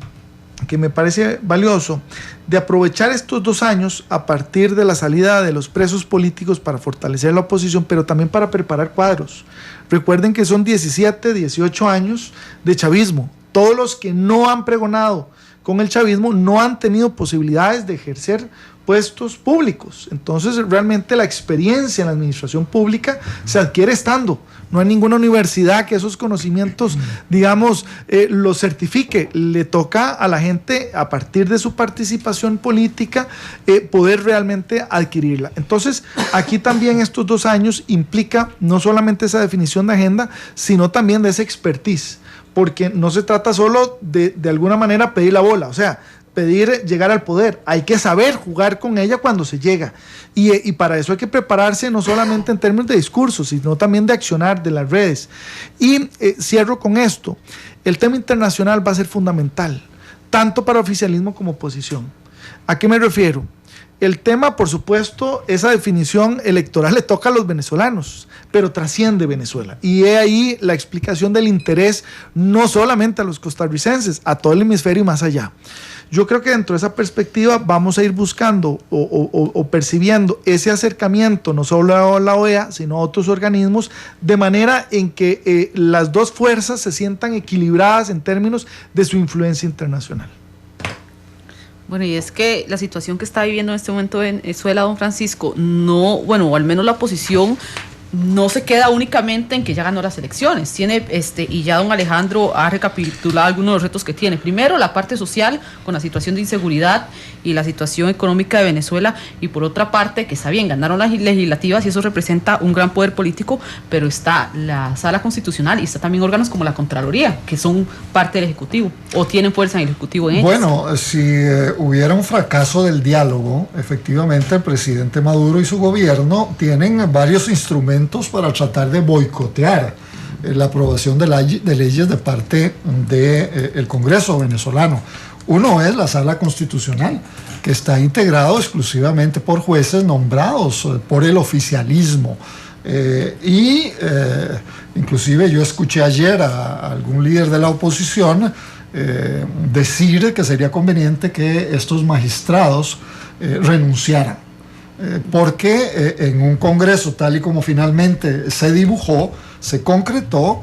que me parece valioso, de aprovechar estos 2 años a partir de la salida de los presos políticos para fortalecer la oposición, pero también para preparar cuadros. Recuerden que son 17, 18 años de chavismo. Todos los que no han pregonado con el chavismo no han tenido posibilidades de ejercer puestos públicos. Entonces, realmente la experiencia en la administración pública se adquiere estando. No hay ninguna universidad que esos conocimientos, digamos, los certifique. Le toca a la gente, a partir de su participación política, poder realmente adquirirla. Entonces, aquí también estos 2 años implica no solamente esa definición de agenda, sino también de esa expertise, porque no se trata solo de alguna manera pedir la bola, o sea, pedir llegar al poder. Hay que saber jugar con ella cuando se llega, y para eso hay que prepararse no solamente en términos de discursos, sino también de accionar, de las redes. Y cierro con esto: el tema internacional va a ser fundamental, tanto para oficialismo como oposición. ¿A qué me refiero? El tema, por supuesto, esa definición electoral le toca a los venezolanos, pero trasciende Venezuela. Y he ahí la explicación del interés, no solamente a los costarricenses, a todo el hemisferio y más allá. Yo creo que dentro de esa perspectiva vamos a ir buscando o percibiendo ese acercamiento, no solo a la OEA, sino a otros organismos, de manera en que las dos fuerzas se sientan equilibradas en términos de su influencia internacional. Bueno, y es que la situación que está viviendo en este momento Venezuela, don Francisco, no, bueno, o al menos la oposición no se queda únicamente en que ya ganó las elecciones, tiene y ya don Alejandro ha recapitulado algunos de los retos que tiene. Primero, la parte social, con la situación de inseguridad y la situación económica de Venezuela, y por otra parte, que está bien, ganaron las legislativas y eso representa un gran poder político, pero está la Sala Constitucional y está también órganos como la Contraloría, que son parte del Ejecutivo, o tienen fuerza en el Ejecutivo en ellos. Bueno, si hubiera un fracaso del diálogo, efectivamente el presidente Maduro y su gobierno tienen varios instrumentos para tratar de boicotear la aprobación de leyes de parte del Congreso venezolano. Uno es la Sala Constitucional, que está integrado exclusivamente por jueces nombrados por el oficialismo. Inclusive yo escuché ayer a algún líder de la oposición decir que sería conveniente que estos magistrados renunciaran, porque en un Congreso tal y como finalmente se dibujó, se concretó,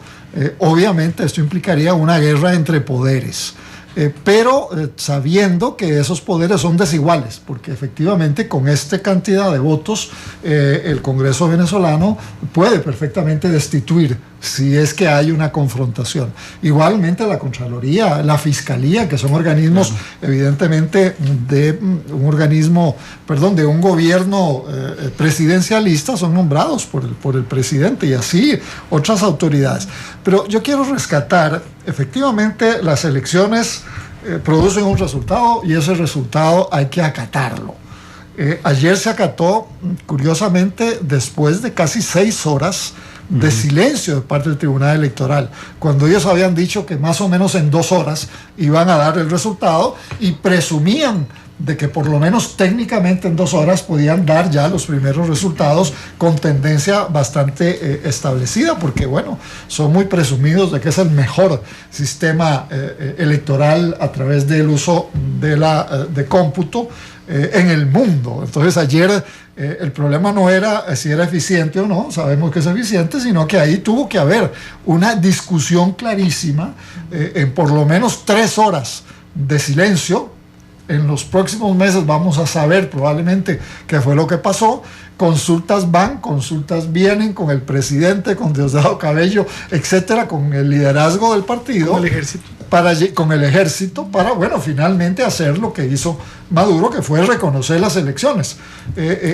obviamente esto implicaría una guerra entre poderes. Pero sabiendo que esos poderes son desiguales, porque efectivamente con esta cantidad de votos el Congreso venezolano puede perfectamente destituir si es que hay una confrontación. Igualmente la Contraloría, la Fiscalía, que son organismos evidentemente de un gobierno presidencialista, son nombrados por el presidente, y así otras autoridades. Pero yo quiero rescatar, efectivamente las elecciones producen un resultado y ese resultado hay que acatarlo. Ayer se acató, curiosamente, después de casi 6 horas de silencio de parte del Tribunal Electoral, cuando ellos habían dicho que más o menos en 2 horas iban a dar el resultado y presumían de que por lo menos técnicamente en 2 horas podían dar ya los primeros resultados con tendencia bastante establecida, porque bueno, son muy presumidos de que es el mejor sistema electoral a través del uso de cómputo en el mundo. Entonces ayer el problema no era si era eficiente o no, sabemos que es eficiente, sino que ahí tuvo que haber una discusión clarísima en por lo menos 3 horas de silencio. En los próximos meses vamos a saber probablemente qué fue lo que pasó. Consultas van, consultas vienen con el presidente, con Diosdado Cabello, etcétera, con el liderazgo del partido, con el ejército, para, bueno, finalmente hacer lo que hizo Maduro, que fue reconocer las elecciones,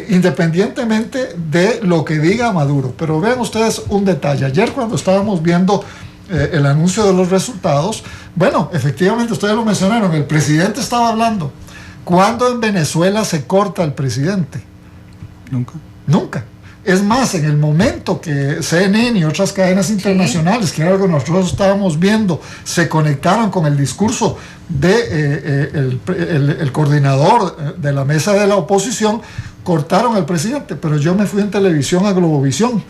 independientemente de lo que diga Maduro. Pero vean ustedes un detalle. Ayer, cuando estábamos viendo el anuncio de los resultados, bueno, efectivamente ustedes lo mencionaron, el presidente estaba hablando. ¿Cuándo en Venezuela se corta el presidente? Nunca. Es más, en el momento que CNN y otras cadenas internacionales, que era algo que nosotros estábamos viendo, se conectaron con el discurso de el coordinador de la mesa de la oposición, cortaron al presidente. Pero yo me fui en televisión a Globovisión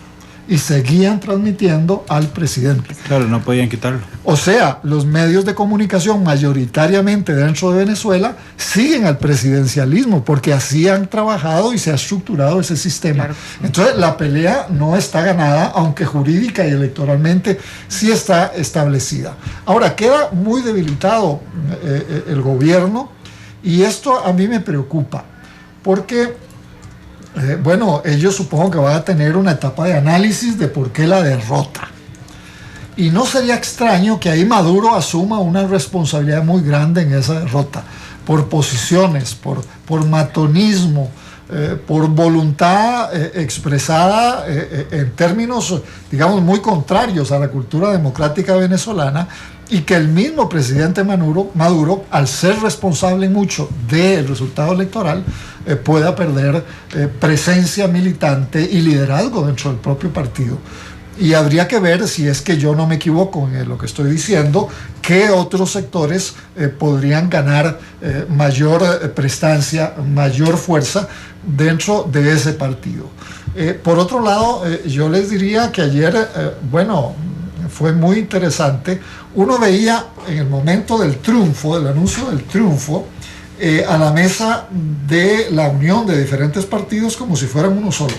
y seguían transmitiendo al presidente. Claro, no podían quitarlo. O sea, los medios de comunicación mayoritariamente dentro de Venezuela siguen al presidencialismo, porque así han trabajado y se ha estructurado ese sistema. Claro. Entonces, la pelea no está ganada, aunque jurídica y electoralmente sí está establecida. Ahora, queda muy debilitado el gobierno, y esto a mí me preocupa, porque bueno, ellos supongo que van a tener una etapa de análisis de por qué la derrota. Y no sería extraño que ahí Maduro asuma una responsabilidad muy grande en esa derrota, por posiciones, por matonismo, por voluntad expresada en términos, digamos, muy contrarios a la cultura democrática venezolana, y que el mismo presidente Maduro, al ser responsable mucho del resultado electoral, pueda perder presencia militante y liderazgo dentro del propio partido. Y habría que ver, si es que yo no me equivoco en lo que estoy diciendo, qué otros sectores podrían ganar mayor prestancia, mayor fuerza dentro de ese partido. Por otro lado, yo les diría que ayer, bueno, fue muy interesante. Uno veía en el momento del triunfo, del anuncio del triunfo, a la mesa de la unión de diferentes partidos como si fueran uno solo.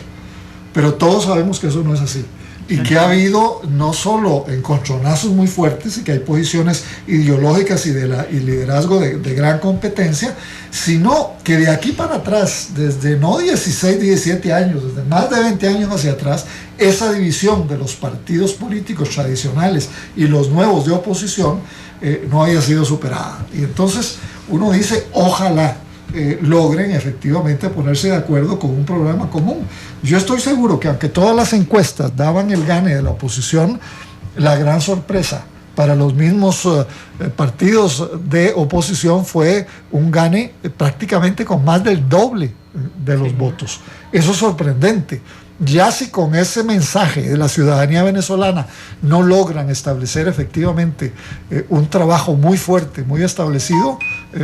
Pero todos sabemos que eso no es así. Y que ha habido no solo encontronazos muy fuertes, y que hay posiciones ideológicas y liderazgo de gran competencia, sino que de aquí para atrás, desde no 16, 17 años, desde más de 20 años hacia atrás, esa división de los partidos políticos tradicionales y los nuevos de oposición no haya sido superada. Y entonces uno dice, ojalá logren efectivamente ponerse de acuerdo con un programa común. Yo estoy seguro que, aunque todas las encuestas daban el gane de la oposición, la gran sorpresa para los mismos partidos de oposición fue un gane prácticamente con más del doble de los votos. Eso es sorprendente. Ya si con ese mensaje de la ciudadanía venezolana no logran establecer efectivamente un trabajo muy fuerte, muy establecido,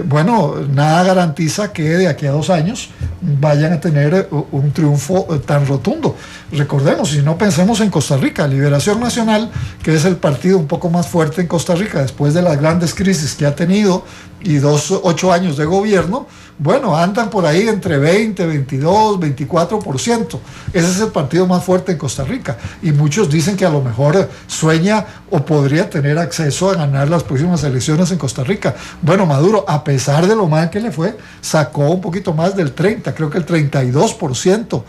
bueno, nada garantiza que de aquí a 2 años vayan a tener un triunfo tan rotundo. Recordemos, y no pensemos en Costa Rica, Liberación Nacional, que es el partido un poco más fuerte en Costa Rica después de las grandes crisis que ha tenido y 8 años de gobierno, bueno, andan por ahí entre 20, 22, 24%. Ese es el partido más fuerte en Costa Rica. Y muchos dicen que a lo mejor sueña o podría tener acceso a ganar las próximas elecciones en Costa Rica. Bueno, Maduro, a pesar de lo mal que le fue, sacó un poquito más del 30, creo que el 32%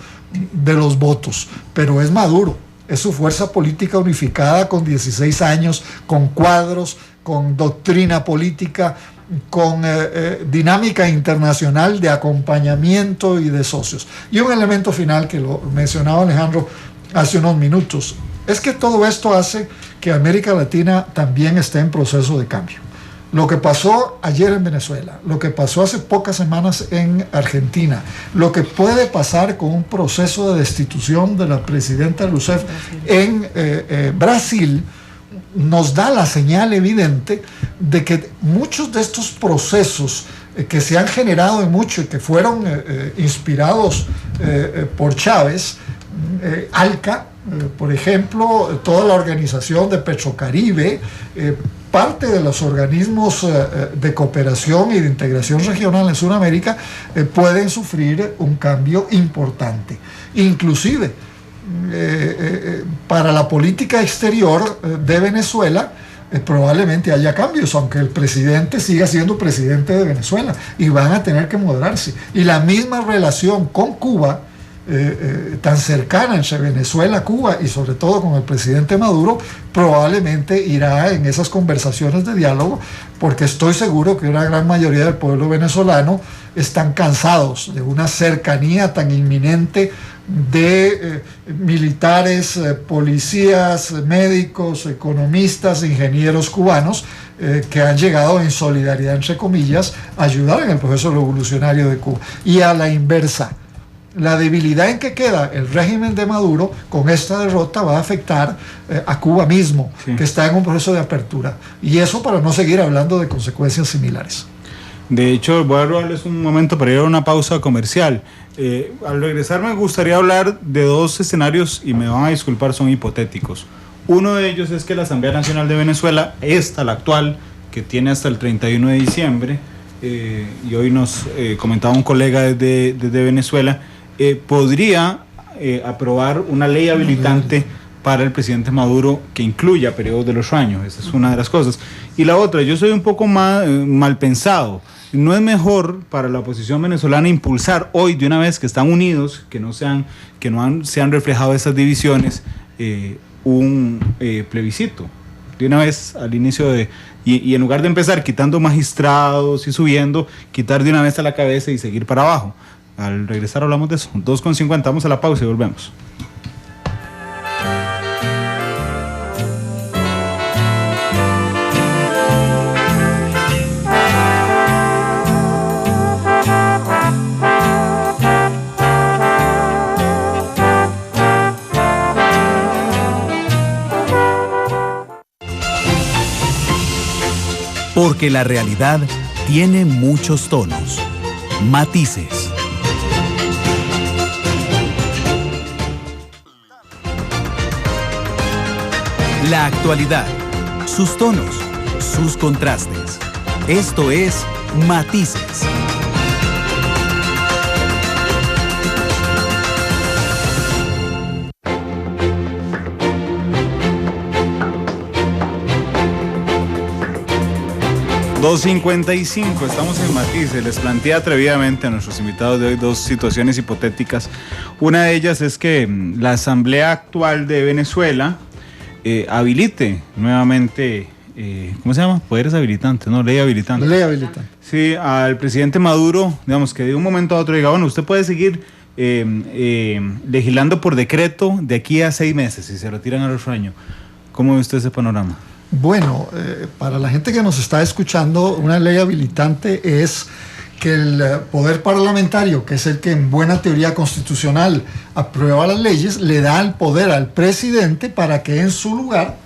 de los votos. Pero es Maduro, es su fuerza política unificada con 16 años, con cuadros, con doctrina política, con dinámica internacional de acompañamiento y de socios. Y un elemento final que lo mencionaba Alejandro hace unos minutos, es que todo esto hace que América Latina también esté en proceso de cambio. Lo que pasó ayer en Venezuela, lo que pasó hace pocas semanas en Argentina, lo que puede pasar con un proceso de destitución de la presidenta Rousseff en Brasil, nos da la señal evidente de que muchos de estos procesos que se han generado en mucho y que fueron inspirados por Chávez, ALCA, por ejemplo, toda la organización de Petrocaribe, parte de los organismos de cooperación y de integración regional en Sudamérica pueden sufrir un cambio importante. Inclusive, para la política exterior de Venezuela probablemente haya cambios, aunque el presidente siga siendo presidente de Venezuela, y van a tener que moderarse. Y la misma relación con Cuba, tan cercana entre Venezuela, Cuba y sobre todo con el presidente Maduro, probablemente irá en esas conversaciones de diálogo, porque estoy seguro que una gran mayoría del pueblo venezolano están cansados de una cercanía tan inminente de militares, policías, médicos, economistas, ingenieros cubanos que han llegado en solidaridad, entre comillas, a ayudar en el proceso revolucionario de Cuba. Y a la inversa, la debilidad en que queda el régimen de Maduro con esta derrota va a afectar a Cuba mismo, sí, que está en un proceso de apertura. Y eso para no seguir hablando de consecuencias similares. De hecho, voy a robarles un momento para ir a una pausa comercial. Al regresar me gustaría hablar de 2 escenarios, y me van a disculpar, son hipotéticos. Uno de ellos es que la Asamblea Nacional de Venezuela, la actual, que tiene hasta el 31 de diciembre, y hoy nos comentaba un colega desde Venezuela, podría aprobar una ley habilitante para el presidente Maduro que incluya periodos de los 8 años. Esa es una de las cosas. Y la otra, yo soy un poco mal pensado. ¿No es mejor para la oposición venezolana impulsar hoy, de una vez que están unidos, que no se han reflejado esas divisiones, un plebiscito? De una vez al inicio y en lugar de empezar quitando magistrados y subiendo, quitar de una vez a la cabeza y seguir para abajo. Al regresar hablamos de eso. 2:50, vamos a la pausa y volvemos. Porque la realidad tiene muchos tonos, matices. La actualidad, sus tonos, sus contrastes. Esto es Matices. $2:55, estamos en Matices. Les planteé atrevidamente a nuestros invitados de hoy 2 situaciones hipotéticas. Una de ellas es que la Asamblea actual de Venezuela habilite nuevamente, ¿cómo se llama? Poderes habilitantes, ¿no? Ley habilitante. Ley habilitante. Sí, al presidente Maduro, digamos, que de un momento a otro diga, bueno, usted puede seguir legislando por decreto de aquí a 6 meses y se retiran al otro año. ¿Cómo ve usted ese panorama? Bueno, para la gente que nos está escuchando, una ley habilitante es que el poder parlamentario, que es el que en buena teoría constitucional aprueba las leyes, le da el poder al presidente para que en su lugar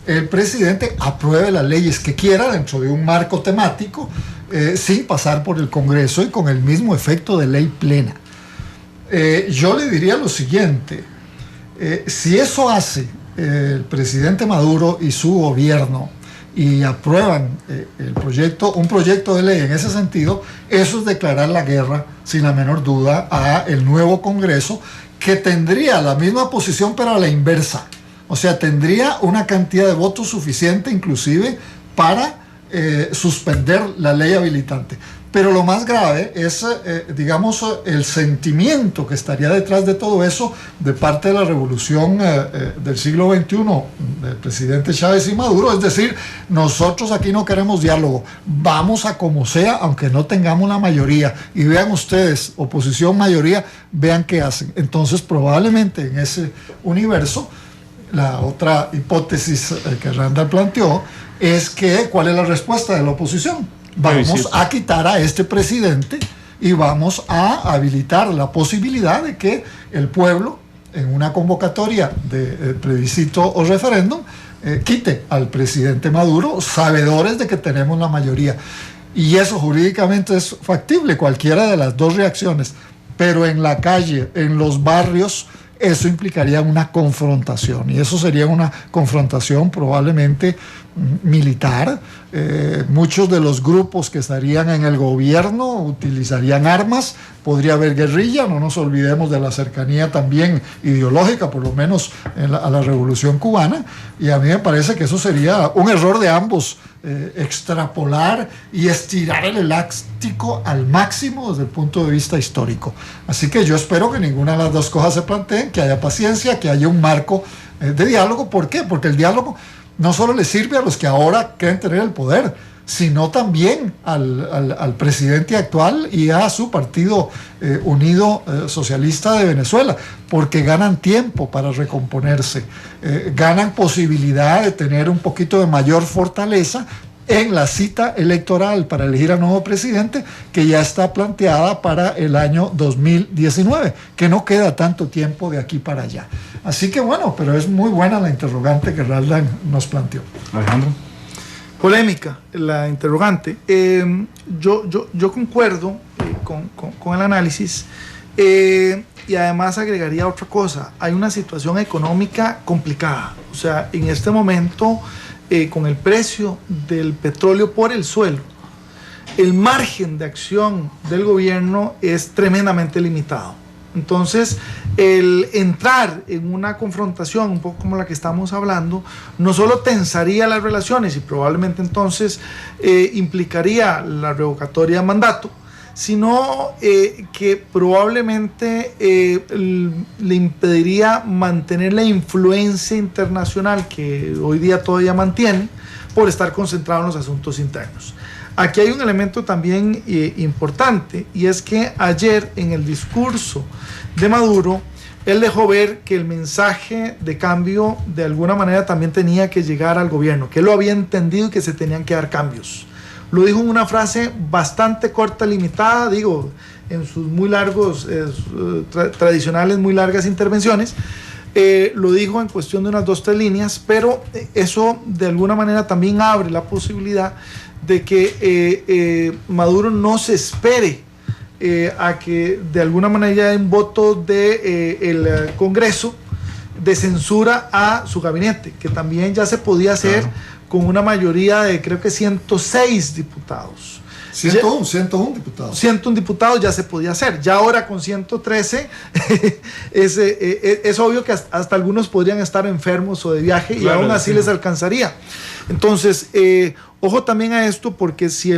el presidente apruebe las leyes que quiera dentro de un marco temático sin pasar por el Congreso y con el mismo efecto de ley plena. Yo le diría lo siguiente, si eso hace el presidente Maduro y su gobierno y aprueban un proyecto de ley en ese sentido, eso es declarar la guerra, sin la menor duda, a el nuevo Congreso, que tendría la misma posición pero a la inversa. O sea, tendría una cantidad de votos suficiente inclusive para suspender la ley habilitante. Pero lo más grave es, digamos, el sentimiento que estaría detrás de todo eso de parte de la revolución del siglo XXI, del presidente Chávez y Maduro. Es decir, nosotros aquí no queremos diálogo, vamos a como sea, aunque no tengamos la mayoría. Y vean ustedes, oposición, mayoría, vean qué hacen. Entonces, probablemente en ese universo, la otra hipótesis que Randall planteó es que, ¿cuál es la respuesta de la oposición? Vamos a quitar a este presidente y vamos a habilitar la posibilidad de que el pueblo, en una convocatoria de plebiscito o referéndum, quite al presidente Maduro, sabedores de que tenemos la mayoría. Y eso jurídicamente es factible, cualquiera de las dos reacciones. Pero en la calle, en los barrios, eso implicaría una confrontación, y eso sería una confrontación probablemente militar. Muchos de los grupos que estarían en el gobierno utilizarían armas, podría haber guerrilla, no nos olvidemos de la cercanía también ideológica, por lo menos a la Revolución Cubana, y a mí me parece que eso sería un error de ambos, extrapolar y estirar el elástico al máximo desde el punto de vista histórico. Así que yo espero que ninguna de las dos cosas se planteen, que haya paciencia, que haya un marco de diálogo. ¿Por qué? Porque el diálogo no solo le sirve a los que ahora quieren tener el poder, sino también al presidente actual y a su partido Unido Socialista de Venezuela, porque ganan tiempo para recomponerse, ganan posibilidad de tener un poquito de mayor fortaleza en la cita electoral para elegir al nuevo presidente, que ya está planteada para el año 2019, que no queda tanto tiempo de aquí para allá. Así que bueno, pero es muy buena la interrogante que Raldan nos planteó. Alejandro. Polémica la interrogante. Yo concuerdo con el análisis, y además agregaría otra cosa. Hay una situación económica complicada. O sea, en este momento, con el precio del petróleo por el suelo, el margen de acción del gobierno es tremendamente limitado. Entonces, el entrar en una confrontación un poco como la que estamos hablando, no solo tensaría las relaciones y probablemente entonces implicaría la revocatoria de mandato, sino que probablemente le impediría mantener la influencia internacional que hoy día todavía mantiene por estar concentrado en los asuntos internos. Aquí hay un elemento también importante, y es que ayer en el discurso de Maduro, él dejó ver que el mensaje de cambio de alguna manera también tenía que llegar al gobierno, que él lo había entendido y que se tenían que dar cambios. Lo dijo en una frase bastante corta, limitada, digo, en sus muy largos, tradicionales, muy largas intervenciones. Lo dijo en cuestión de unas 2-3 líneas, pero eso de alguna manera también abre la posibilidad de que Maduro no se espere a que de alguna manera haya un voto del Congreso de censura a su gabinete, que también ya se podía hacer con una mayoría de creo que 106 diputados. 101 diputados. 101 diputados ya se podía hacer. Ya ahora con 113 es obvio que hasta algunos podrían estar enfermos o de viaje, y aún así les alcanzaría. Entonces, ojo también a esto, porque si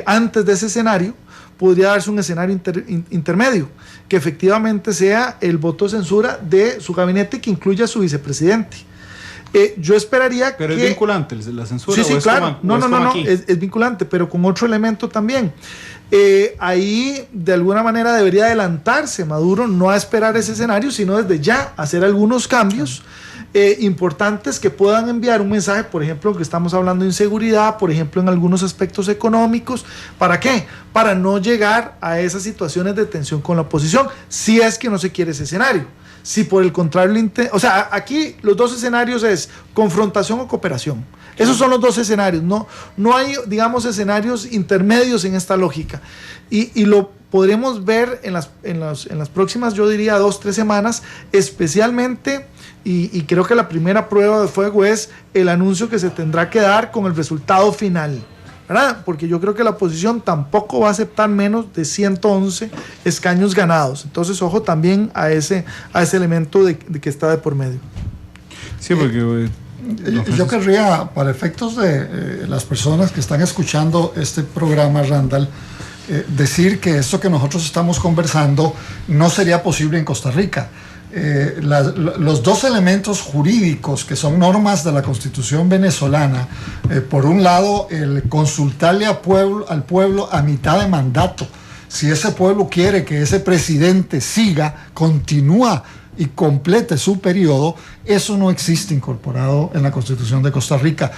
antes de ese escenario podría darse un escenario intermedio, que efectivamente sea el voto de censura de su gabinete, que incluya a su vicepresidente. Yo esperaría que... ¿Pero es vinculante la censura? Sí, claro. No, es vinculante, pero con otro elemento también. Ahí, de alguna manera, debería adelantarse Maduro, no a esperar ese escenario, sino desde ya hacer algunos cambios importantes que puedan enviar un mensaje, por ejemplo, que estamos hablando de inseguridad, por ejemplo, en algunos aspectos económicos. ¿Para qué? Para no llegar a esas situaciones de tensión con la oposición, si es que no se quiere ese escenario. Si por el contrario, o sea, aquí los dos escenarios es confrontación o cooperación. Esos son los dos escenarios. No hay, digamos, escenarios intermedios en esta lógica. Y lo podremos ver en las próximas, yo diría, 2-3 semanas, especialmente, y creo que la primera prueba de fuego es el anuncio que se tendrá que dar con el resultado final, ¿verdad? Porque yo creo que la oposición tampoco va a aceptar menos de 111 escaños ganados. Entonces, ojo también a ese elemento de que está de por medio. Sí, porque... yo querría, para efectos de las personas que están escuchando este programa, Randall, decir que esto que nosotros estamos conversando no sería posible en Costa Rica. Los dos elementos jurídicos que son normas de la Constitución venezolana, por un lado, el consultarle al pueblo a mitad de mandato, si ese pueblo quiere que ese presidente continúa y complete su periodo, eso no existe incorporado en la Constitución de Costa Rica.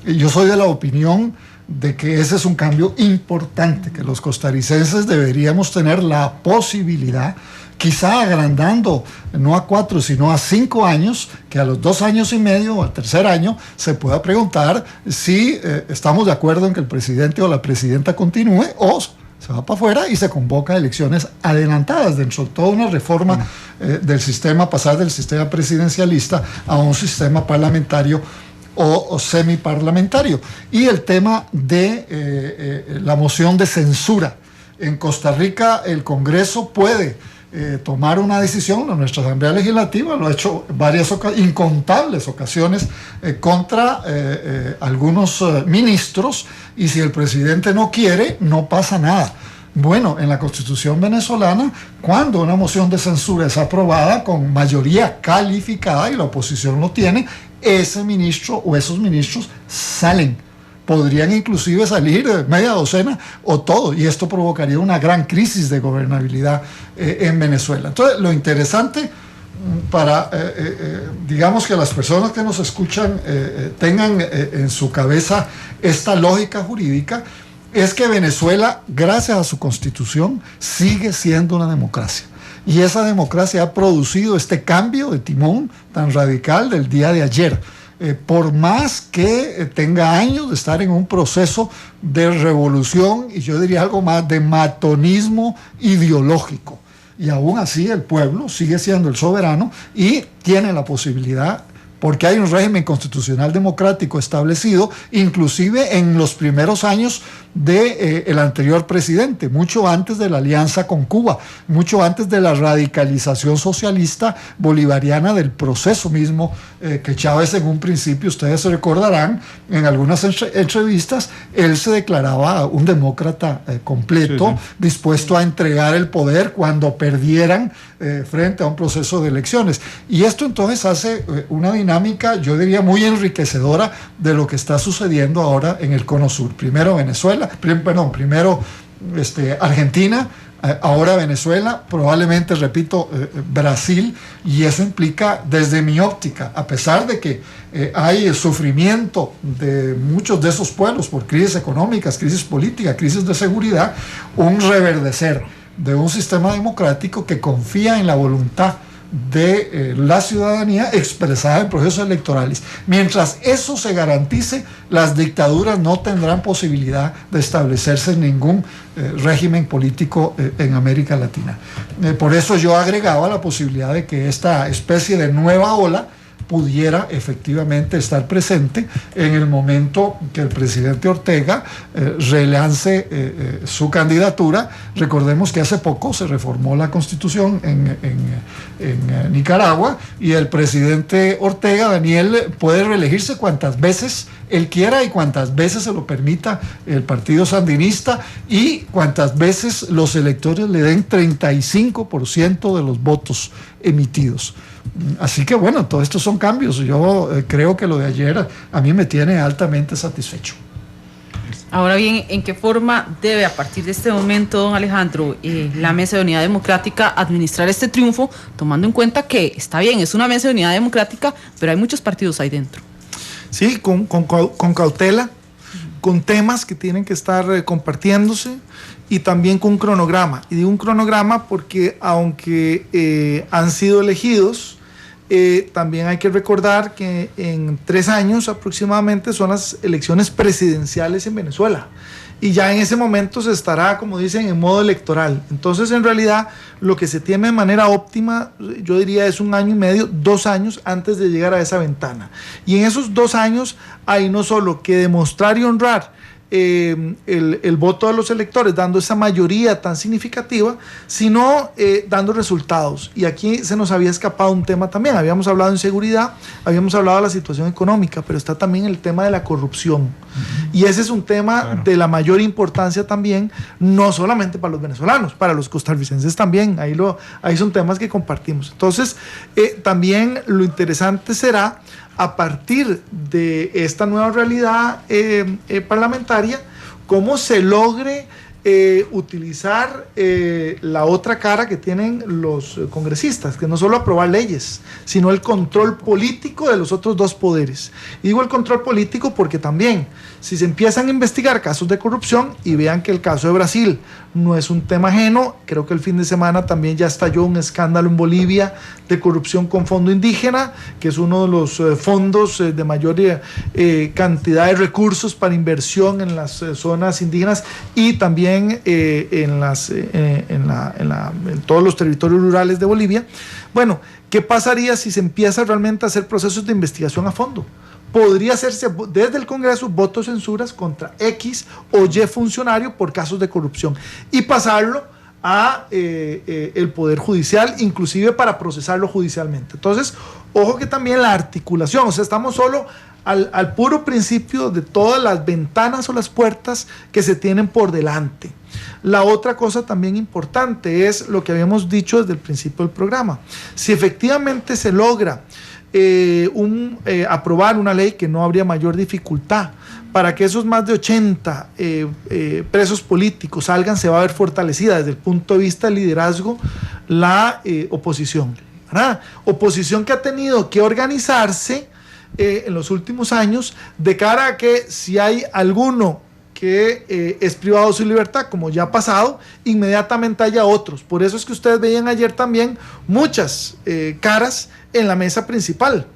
Yo soy de la opinión de que ese es un cambio importante, que los costarricenses deberíamos tener la posibilidad, quizá agrandando no a 4 sino a 5 años, que a los 2 años y medio o al tercer año se pueda preguntar si estamos de acuerdo en que el presidente o la presidenta continúe, o se va para afuera y se convoca elecciones adelantadas dentro de toda una reforma del sistema, pasar del sistema presidencialista a un sistema parlamentario o semiparlamentario. Y el tema de la moción de censura. En Costa Rica el Congreso puede tomar una decisión, nuestra Asamblea Legislativa lo ha hecho incontables ocasiones contra algunos ministros, y si el presidente no quiere, no pasa nada. Bueno, en la Constitución venezolana, cuando una moción de censura es aprobada con mayoría calificada y la oposición lo tiene, ese ministro o esos ministros salen. Podrían inclusive salir media docena o todo, y esto provocaría una gran crisis de gobernabilidad en Venezuela. Entonces, lo interesante para, digamos, que las personas que nos escuchan tengan en su cabeza esta lógica jurídica, es que Venezuela, gracias a su constitución, sigue siendo una democracia. Y esa democracia ha producido este cambio de timón tan radical del día de ayer. Por más que tenga años de estar en un proceso de revolución, y yo diría algo más, de matonismo ideológico. Y aún así el pueblo sigue siendo el soberano y tiene la posibilidad, porque hay un régimen constitucional democrático establecido, inclusive en los primeros años del anterior presidente, mucho antes de la alianza con Cuba, mucho antes de la radicalización socialista bolivariana del proceso mismo, que Chávez en un principio, ustedes se recordarán, en algunas entrevistas, él se declaraba un demócrata completo, sí, sí, dispuesto a entregar el poder cuando perdieran frente a un proceso de elecciones. Y esto entonces hace una dinámica, yo diría, muy enriquecedora de lo que está sucediendo ahora en el Cono Sur. Primero Venezuela, primero Argentina, ahora Venezuela, probablemente, repito, Brasil, y eso implica, desde mi óptica, a pesar de que hay sufrimiento de muchos de esos pueblos por crisis económicas, crisis políticas, crisis de seguridad, un reverdecer de un sistema democrático que confía en la voluntad de la ciudadanía expresada en procesos electorales. Mientras eso se garantice, las dictaduras no tendrán posibilidad de establecerse en ningún régimen político en América Latina. Por eso yo agregaba la posibilidad de que esta especie de nueva ola pudiera efectivamente estar presente en el momento que el presidente Ortega relance su candidatura. Recordemos que hace poco se reformó la Constitución en Nicaragua, y el presidente Ortega, Daniel, puede reelegirse cuantas veces él quiera y cuantas veces se lo permita el partido sandinista, y cuantas veces los electores le den 35% de los votos emitidos. Así que bueno, todo esto son cambios. Yo creo que lo de ayer a mí me tiene altamente satisfecho. Ahora bien, ¿en qué forma debe, a partir de este momento, don Alejandro, la Mesa de Unidad Democrática administrar este triunfo, tomando en cuenta que, está bien, es una Mesa de Unidad Democrática, pero hay muchos partidos ahí dentro? Sí, con cautela, con temas que tienen que estar compartiéndose y también con un cronograma. Y digo un cronograma porque aunque han sido elegidos, también hay que recordar que en 3 años aproximadamente son las elecciones presidenciales en Venezuela. Y ya en ese momento se estará, como dicen, en modo electoral. Entonces, en realidad, lo que se tiene de manera óptima, yo diría, es 1 año y medio, 2 años antes de llegar a esa ventana. Y en esos 2 años hay no solo que demostrar y honrar el voto de los electores, dando esa mayoría tan significativa, sino dando resultados. Y aquí se nos había escapado un tema también. Habíamos hablado de inseguridad, habíamos hablado de la situación económica, pero está también el tema de la corrupción. Y ese es un tema de la mayor importancia también, no solamente para los venezolanos, para los costarricenses también. Ahí son temas que compartimos. Entonces, también lo interesante será, a partir de esta nueva realidad parlamentaria, cómo se logre utilizar la otra cara que tienen los congresistas, que no solo aprobar leyes, sino el control político de los otros 2 poderes. Y digo el control político porque también, si se empiezan a investigar casos de corrupción, y vean que el caso de Brasil no es un tema ajeno, creo que el fin de semana también ya estalló un escándalo en Bolivia de corrupción con fondo indígena, que es uno de los fondos de mayor cantidad de recursos para inversión en las zonas indígenas y también en todos los territorios rurales de Bolivia. Bueno, ¿qué pasaría si se empieza realmente a hacer procesos de investigación a fondo? Podría hacerse desde el Congreso votos censuras contra X o Y funcionario por casos de corrupción y pasarlo a el Poder Judicial, inclusive para procesarlo judicialmente. Entonces, ojo que también la articulación, o sea, estamos solo al puro principio de todas las ventanas o las puertas que se tienen por delante. La otra cosa también importante es lo que habíamos dicho desde el principio del programa. Si efectivamente se logra aprobar una ley, que no habría mayor dificultad, para que esos más de 80 presos políticos salgan, se va a ver fortalecida desde el punto de vista del liderazgo la oposición, ¿verdad? Oposición que ha tenido que organizarse en los últimos años de cara a que si hay alguno que es privado de su libertad, como ya ha pasado, inmediatamente haya otros. Por eso es que ustedes veían ayer también muchas caras en la mesa principal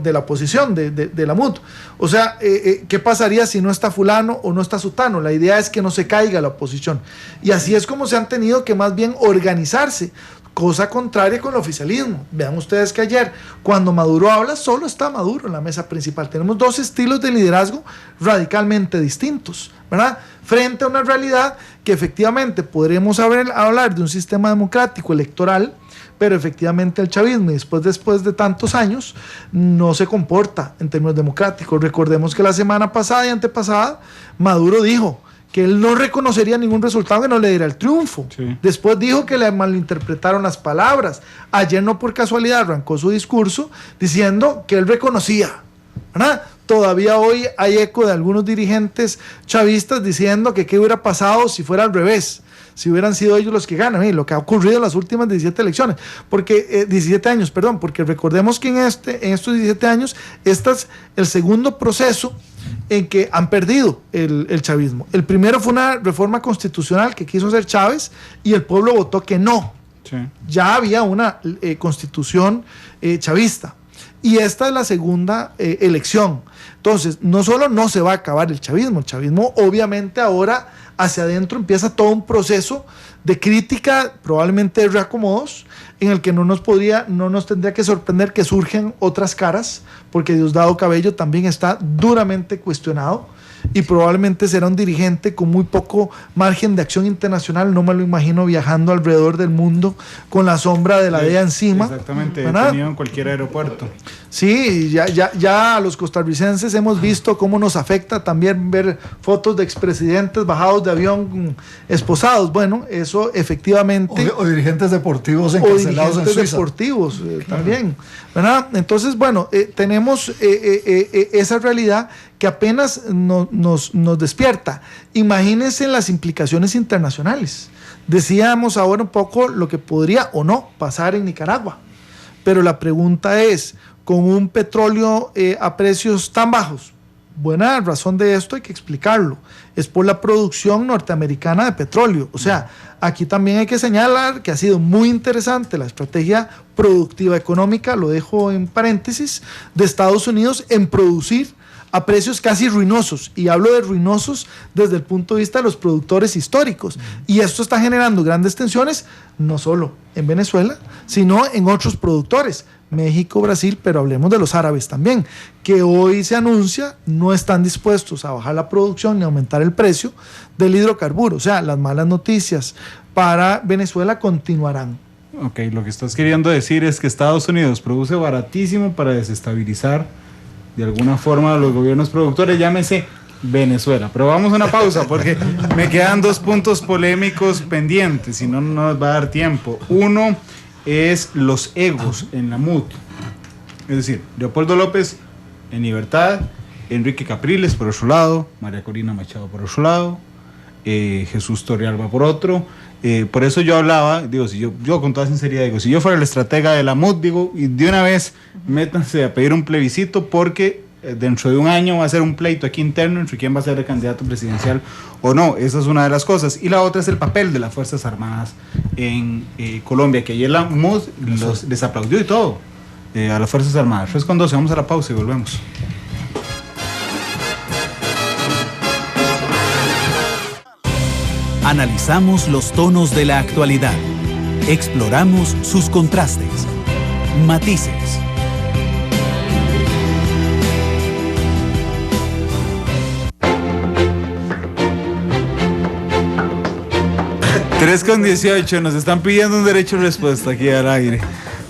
de la oposición, de la MUD. O sea, ¿qué pasaría si no está fulano o no está sutano? La idea es que no se caiga la oposición. Y así es como se han tenido que más bien organizarse, cosa contraria con el oficialismo. Vean ustedes que ayer, cuando Maduro habla, solo está Maduro en la mesa principal. Tenemos 2 estilos de liderazgo radicalmente distintos, ¿verdad? Frente a una realidad que efectivamente podremos hablar de un sistema democrático electoral, pero efectivamente el chavismo, después de tantos años, no se comporta en términos democráticos. Recordemos que la semana pasada y antepasada, Maduro dijo que él no reconocería ningún resultado que no le diera el triunfo. Sí. Después dijo que le malinterpretaron las palabras. Ayer no por casualidad arrancó su discurso diciendo que él reconocía, ¿verdad? Todavía hoy hay eco de algunos dirigentes chavistas diciendo que qué hubiera pasado si fuera al revés, si hubieran sido ellos los que ganan, lo que ha ocurrido en las últimas 17 elecciones, 17 años, porque recordemos que en estos 17 años, este es el segundo proceso en que han perdido el chavismo. El primero fue una reforma constitucional que quiso hacer Chávez y el pueblo votó que no. Sí. Ya había una constitución chavista. Y esta es la segunda elección. Entonces, no solo no se va a acabar el chavismo obviamente ahora hacia adentro empieza todo un proceso de crítica, probablemente de reacomodos, en el que no nos tendría que sorprender que surgen otras caras, porque Diosdado Cabello también está duramente cuestionado y probablemente será un dirigente con muy poco margen de acción internacional. No me lo imagino viajando alrededor del mundo con la sombra de la DEA encima. Exactamente, detenido en cualquier aeropuerto. Sí, ya los costarricenses hemos visto cómo nos afecta también ver fotos de expresidentes bajados de avión esposados. Bueno, eso efectivamente... O dirigentes deportivos encarcelados en Suiza. Deportivos también, ¿verdad? Entonces, bueno, tenemos esa realidad que apenas nos despierta. Imagínense las implicaciones internacionales. Decíamos ahora un poco lo que podría o no pasar en Nicaragua, pero la pregunta es, con un petróleo a precios tan bajos, buena razón de esto hay que explicarlo, es por la producción norteamericana de petróleo. O sea, aquí también hay que señalar que ha sido muy interesante la estrategia productiva económica, lo dejo en paréntesis, de Estados Unidos en producir a precios casi ruinosos, y hablo de ruinosos desde el punto de vista de los productores históricos, y esto está generando grandes tensiones no solo en Venezuela, sino en otros productores, México, Brasil, pero hablemos de los árabes también, que hoy se anuncia no están dispuestos a bajar la producción ni aumentar el precio del hidrocarburo. O sea, las malas noticias para Venezuela continuarán. Ok, lo que estás queriendo decir es que Estados Unidos produce baratísimo para desestabilizar de alguna forma a los gobiernos productores, llámese Venezuela. Pero vamos a una pausa porque me quedan 2 puntos polémicos pendientes, si no, no nos va a dar tiempo. Uno es los egos en la MUD. Es decir, Leopoldo López en libertad, Enrique Capriles por otro lado, María Corina Machado por otro lado, Jesús Torrealba por otro. Por eso yo hablaba, digo, si yo con toda sinceridad digo, si yo fuera el estratega de la MUD, digo, y de una vez métanse a pedir un plebiscito, porque dentro de un año va a ser un pleito aquí interno entre quién va a ser el candidato presidencial o no. Esa es una de las cosas. Y la otra es el papel de las Fuerzas Armadas en Colombia, que ayer la MUD les aplaudió y todo a las Fuerzas Armadas. 3:12, vamos a la pausa y volvemos. Analizamos los tonos de la actualidad. Exploramos sus contrastes, matices. Tres con 18, nos están pidiendo un derecho de respuesta aquí al aire.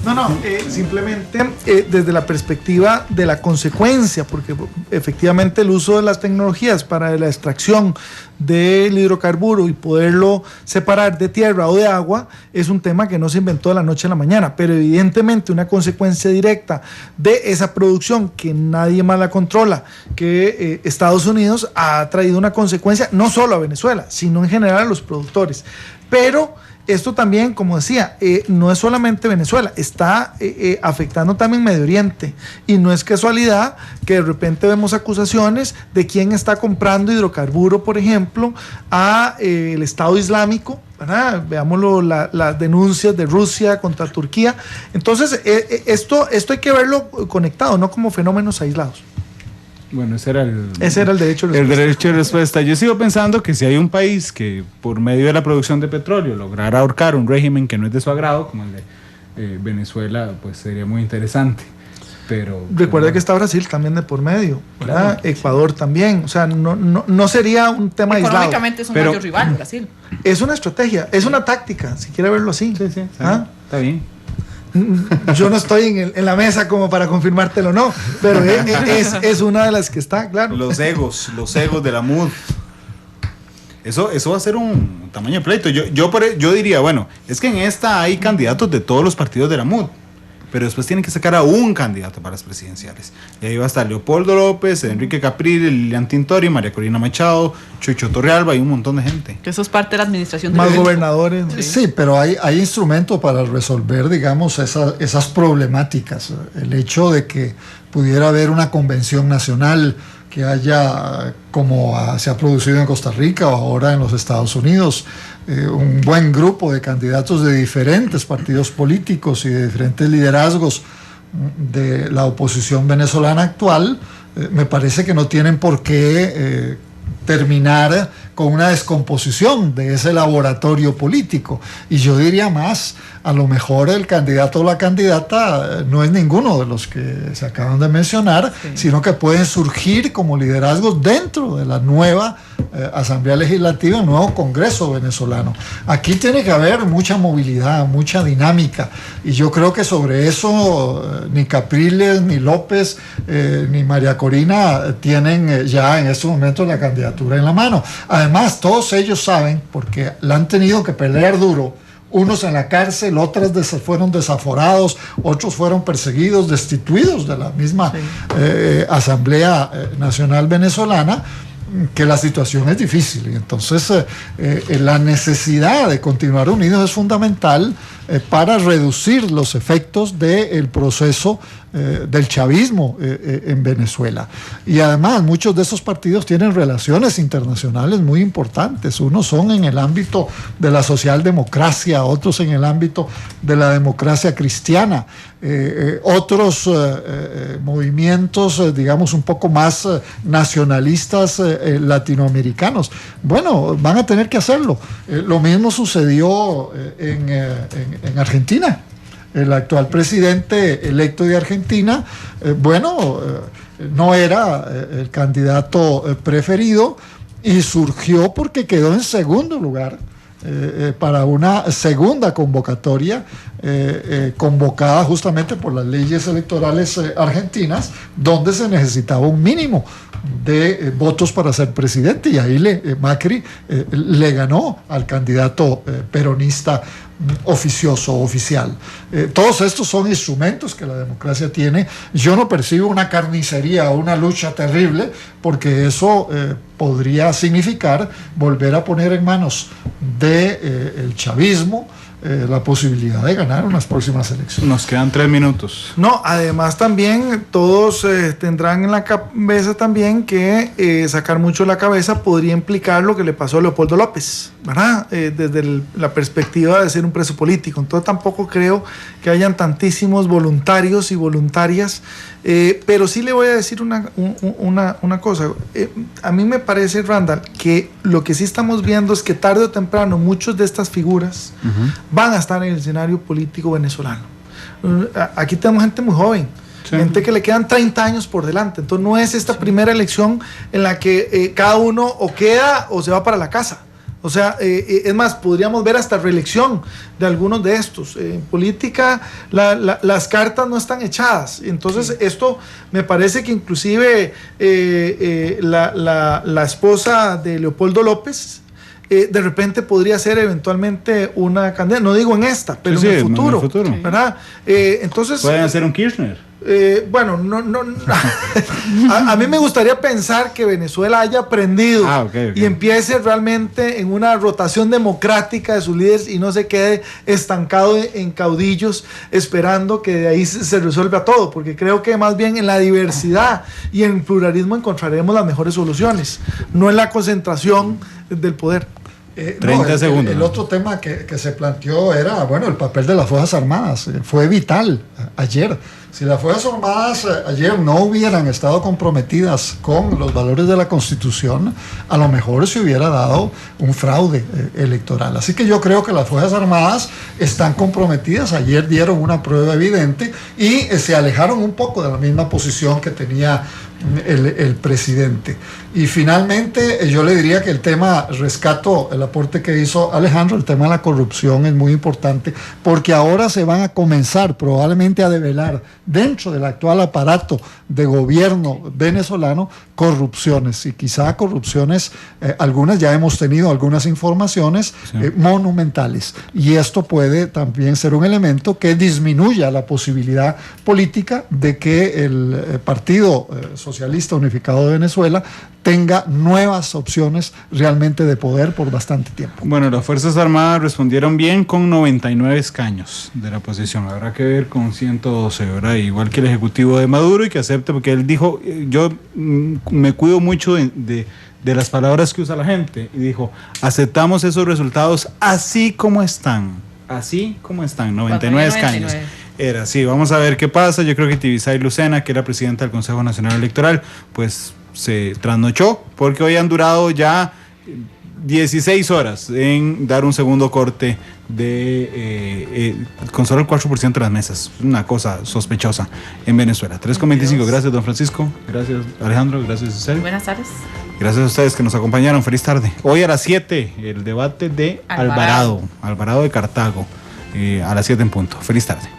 No, simplemente desde la perspectiva de la consecuencia, porque efectivamente el uso de las tecnologías para la extracción del hidrocarburo y poderlo separar de tierra o de agua es un tema que no se inventó de la noche a la mañana, pero evidentemente una consecuencia directa de esa producción que nadie más la controla, que Estados Unidos ha traído una consecuencia no solo a Venezuela, sino en general a los productores. Pero esto también, como decía, no es solamente Venezuela, está afectando también Medio Oriente, y no es casualidad que de repente vemos acusaciones de quién está comprando hidrocarburo, por ejemplo, a el Estado Islámico, ¿verdad? Veámoslo, las denuncias de Rusia contra Turquía. Entonces, esto hay que verlo conectado, no como fenómenos aislados. Bueno, ese era el derecho de respuesta. El derecho de respuesta. Yo sigo pensando que si hay un país que por medio de la producción de petróleo lograra ahorcar un régimen que no es de su agrado, como el de Venezuela, pues sería muy interesante. Pero recuerda que está Brasil también de por medio, ¿verdad? Claro, Ecuador también. O sea, no sería un tema aislado. Económicamente es un mayor rival, Brasil. Es una estrategia, es una táctica, si quiere verlo así. Sí, está bien. Yo no estoy en la mesa como para confirmártelo, no, pero es una de las que está, claro. Los egos de la MUD. Eso va a ser un tamaño de pleito. Yo diría, bueno, es que en esta hay candidatos de todos los partidos de la MUD, pero después tienen que sacar a un candidato para las presidenciales. Y ahí va a estar Leopoldo López, Enrique Capriles, Lilian Tintori, María Corina Machado, Chucho Torrealba y un montón de gente. Que eso es parte de la administración de más gobernadores. Sí, pero hay instrumentos para resolver, digamos, esas problemáticas. El hecho de que pudiera haber una convención nacional que haya, como se ha producido en Costa Rica o ahora en los Estados Unidos, un buen grupo de candidatos de diferentes partidos políticos y de diferentes liderazgos de la oposición venezolana actual, me parece que no tienen por qué terminar con una descomposición de ese laboratorio político. Y yo diría más, a lo mejor el candidato o la candidata no es ninguno de los que se acaban de mencionar, sino que pueden surgir como liderazgos dentro de la nueva Asamblea Legislativa, el nuevo Congreso venezolano. Aquí tiene que haber mucha movilidad, mucha dinámica, y yo creo que sobre eso ni Capriles, ni López, ni María Corina tienen ya en estos momentos la candidatura en la mano. Además, todos ellos saben, porque la han tenido que pelear duro, unos en la cárcel, otros fueron desaforados, otros fueron perseguidos, destituidos de la misma Asamblea Nacional Venezolana, que la situación es difícil. Y entonces la necesidad de continuar unidos es fundamental para reducir los efectos del proceso del chavismo en Venezuela. Y además muchos de esos partidos tienen relaciones internacionales muy importantes. Unos son en el ámbito de la socialdemocracia, otros en el ámbito de la democracia cristiana, otros movimientos, digamos, un poco más nacionalistas latinoamericanos. Bueno, van a tener que hacerlo. Lo mismo sucedió en Argentina. El actual presidente electo de Argentina, no era el candidato preferido y surgió porque quedó en segundo lugar para una segunda convocatoria convocada justamente por las leyes electorales argentinas, donde se necesitaba un mínimo de votos para ser presidente, y ahí Macri le ganó al candidato peronista oficial. Todos estos son instrumentos que la democracia tiene. Yo no percibo una carnicería o una lucha terrible, porque eso podría significar volver a poner en manos del chavismo la posibilidad de ganar unas próximas elecciones. Nos quedan 3 minutos. No, además también todos tendrán en la cabeza también que sacar mucho la cabeza podría implicar lo que le pasó a Leopoldo López, ¿verdad? Desde la perspectiva de ser un preso político. Entonces tampoco creo que hayan tantísimos voluntarios y voluntarias, pero sí le voy a decir una cosa. A mí me parece, Randall, que lo que sí estamos viendo es que tarde o temprano muchas de estas figuras van a estar en el escenario político venezolano. Aquí tenemos gente muy joven, gente que le quedan 30 años por delante. Entonces no es esta primera elección en la que cada uno o queda o se va para la casa. O sea, es más, podríamos ver hasta reelección de algunos de estos. En política las cartas no están echadas. Entonces esto me parece que inclusive la esposa de Leopoldo López de repente podría ser eventualmente una candidata, no digo en esta, pero en el futuro, ¿verdad? Entonces pueden hacer un Kirchner. Bueno, a mí me gustaría pensar que Venezuela haya aprendido y empiece realmente en una rotación democrática de sus líderes y no se quede estancado en caudillos esperando que de ahí se resuelva todo, porque creo que más bien en la diversidad y en el pluralismo encontraremos las mejores soluciones, no en la concentración del poder. 30 segundos. El otro tema que se planteó era, el papel de las Fuerzas Armadas. Fue vital ayer. Si las Fuerzas Armadas ayer no hubieran estado comprometidas con los valores de la Constitución, a lo mejor se hubiera dado un fraude electoral. Así que yo creo que las Fuerzas Armadas están comprometidas. Ayer dieron una prueba evidente y se alejaron un poco de la misma posición que tenía el presidente. Y finalmente yo le diría que el tema, rescato el aporte que hizo Alejandro, el tema de la corrupción es muy importante, porque ahora se van a comenzar probablemente a develar dentro del actual aparato de gobierno venezolano corrupciones, y quizá corrupciones, algunas ya hemos tenido algunas informaciones monumentales, y esto puede también ser un elemento que disminuya la posibilidad política de que el Partido Socialista Unificado de Venezuela tenga nuevas opciones realmente de poder por bastante tiempo. Bueno, las Fuerzas Armadas respondieron bien con 99 escaños de la oposición. Habrá que ver con 112, ¿verdad? Igual que el ejecutivo de Maduro, y que acepte, porque él dijo, yo me cuido mucho de las palabras que usa la gente, y dijo, aceptamos esos resultados así como están, 99 escaños. Era así, vamos a ver qué pasa. Yo creo que Tibisay Lucena, que era presidenta del Consejo Nacional Electoral, pues se trasnochó, porque hoy han durado ya 16 horas en dar un segundo corte con solo el 4% de las mesas. Una cosa sospechosa en Venezuela. 3:25. Gracias, don Francisco. Gracias, Alejandro. Gracias, César. Buenas tardes. Gracias a ustedes que nos acompañaron. Feliz tarde. Hoy a las 7, el debate de Alvarado de Cartago. A las 7 en punto. Feliz tarde.